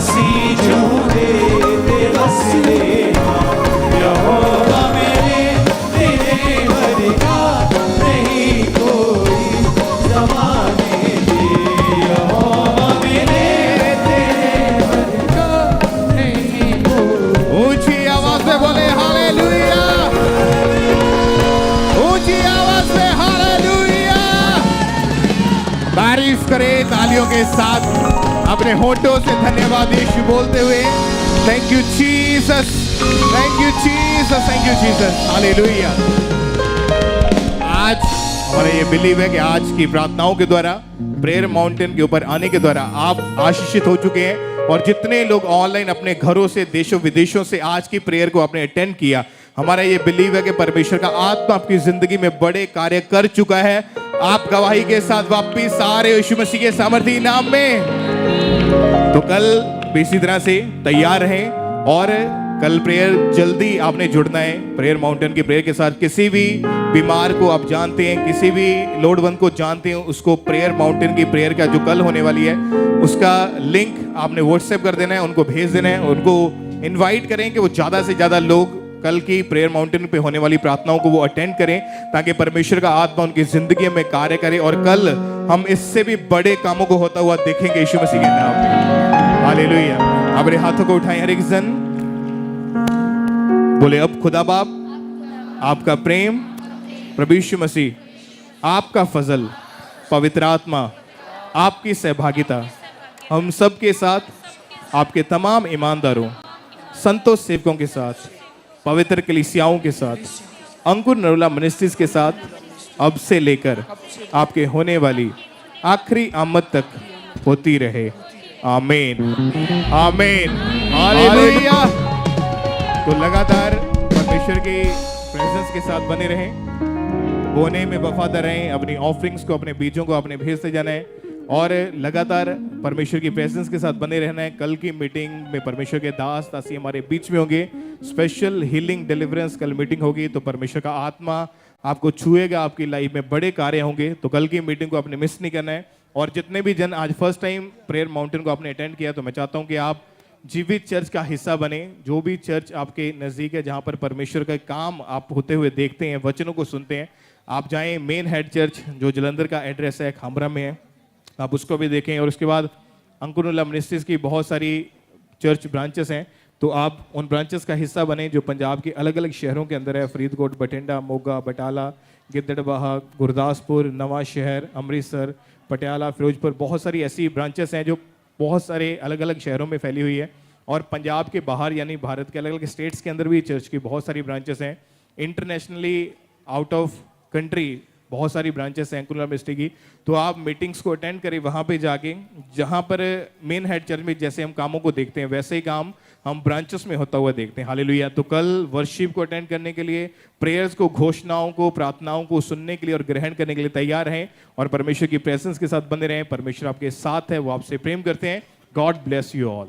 मसीह जो देते बस ले यहोवा मेरे तेरे वर्गा नहीं कोई ज़माने दे यहोवा मेरे तेरे वर्गा नहीं कोई। ऊंची आवाज से बोले हालेलुया, ऊंची आवाज से हालेलुया। तारीफ करें तालियों के साथ अपने होठों से धन्यवाद यीशु बोलते हुए। Thank you Jesus, thank you Jesus, thank you Jesus, hallelujah. आज हमारा ये बिलीव है कि आज की प्रार्थनाओं के द्वारा, प्रेयर माउंटेन के ऊपर आने के द्वारा आप आशीषित हो चुके हैं। और जितने लोग ऑनलाइन अपने घरों से, देशों विदेशों से आज की प्रेयर को आपने अटेंड किया, हमारा ये बिलीव है कि परमेश्वर का आत्मा आपकी जिंदगी में बड़े कार्य कर चुका है। आप गवाही के साथ वापिस आ रहे हो यीशु मसीह के सामर्थी नाम में। तो कल भी इसी तरह से तैयार रहें और कल प्रेयर जल्दी आपने जुड़ना है प्रेयर माउंटेन की प्रेयर के साथ। किसी भी बीमार को आप जानते हैं, किसी भी लोडवन को जानते हैं, उसको प्रेयर माउंटेन की प्रेयर का जो कल होने वाली है उसका लिंक आपने व्हाट्सएप कर देना है, उनको भेज देना है। उनको इनवाइट करें कि वो ज़्यादा से ज़्यादा लोग कल की प्रेयर माउंटेन पे होने वाली प्रार्थनाओं को वो अटेंड करें, ताकि परमेश्वर का आत्मा उनकी जिंदगी में कार्य करे और कल हम इससे भी बड़े कामों को होता हुआ देखेंगे यीशु मसीह के नाम में। हालेलुया। अपने हाथों को उठाएं हर एक जन, बोले अब खुदा बाप, आपका प्रेम, प्रभु यीशु मसीह, आपका फजल, पवित्र आत्मा, आपकी सहभागिता हम सब के साथ, आपके तमाम ईमानदारों, संतों, सेवकों के साथ, पवित्र कलीसियाओं के साथ, अंकुर नरुला मिनिस्ट्रीज के साथ अब से लेकर आपके होने वाली आखिरी आमद तक होती रहे। आमीन, आमीन, हालेलुया। तो लगातार परमेश्वर के प्रेजेंस के साथ बने रहें, बोने में वफादार रहें, अपनी ऑफरिंग्स को, अपने बीजों को आपने भेजते जाना है और लगातार परमेश्वर की प्रेजेंस के साथ बने रहना है। कल की मीटिंग में परमेश्वर के दास दासी हमारे बीच में होंगे, स्पेशल हीलिंग डिलीवरेंस कल मीटिंग होगी। तो परमेश्वर का आत्मा आपको छुएगा, आपकी लाइफ में बड़े कार्य होंगे। तो कल की मीटिंग को आपने मिस नहीं करना है। और जितने भी जन आज फर्स्ट टाइम प्रेयर माउंटेन को आपने अटेंड किया, तो मैं चाहता हूँ कि आप जीवित चर्च का हिस्सा बने। जो भी चर्च आपके नज़दीक है, जहाँ पर परमेश्वर का काम आप होते हुए देखते हैं, वचनों को सुनते हैं, आप जाएं। मेन हेड चर्च जो जलंधर का एड्रेस है, खामरा में है, आप उसको भी देखें। और उसके बाद अंकुर नरुला मिनिस्ट्रीज की बहुत सारी चर्च ब्रांचेस हैं, तो आप उन ब्रांचेस का हिस्सा बने जो पंजाब के अलग अलग शहरों के अंदर है। फरीदकोट, बठिंडा, मोगा, बटाला, गिद्दड़बाहा, गुरदासपुर, नवा शहर, अमृतसर, पटियाला, फिरोजपुर, बहुत सारी ऐसी ब्रांचेस हैं जो बहुत सारे अलग अलग शहरों में फैली हुई है। और पंजाब के बाहर यानी भारत के अलग अलग स्टेट्स के अंदर भी चर्च की बहुत सारी ब्रांचेस हैं। इंटरनेशनली आउट ऑफ कंट्री बहुत सारी ब्रांचेस हैं अंकुर नरुला मिनिस्ट्री की। तो आप मीटिंग्स को अटेंड करें वहाँ पे जाके, जहाँ पर मेन हेड चर्च में जैसे हम कामों को देखते हैं वैसे ही काम हम ब्रांचेस में होता हुआ देखते हैं। हालेलुया। तो कल वर्शिप को अटेंड करने के लिए, प्रेयर्स को, घोषणाओं को, प्रार्थनाओं को सुनने के लिए और ग्रहण करने के लिए तैयार रहें और परमेश्वर की प्रेजेंस के साथ बने रहें। परमेश्वर आपके साथ है, वो आपसे प्रेम करते हैं। God bless you all.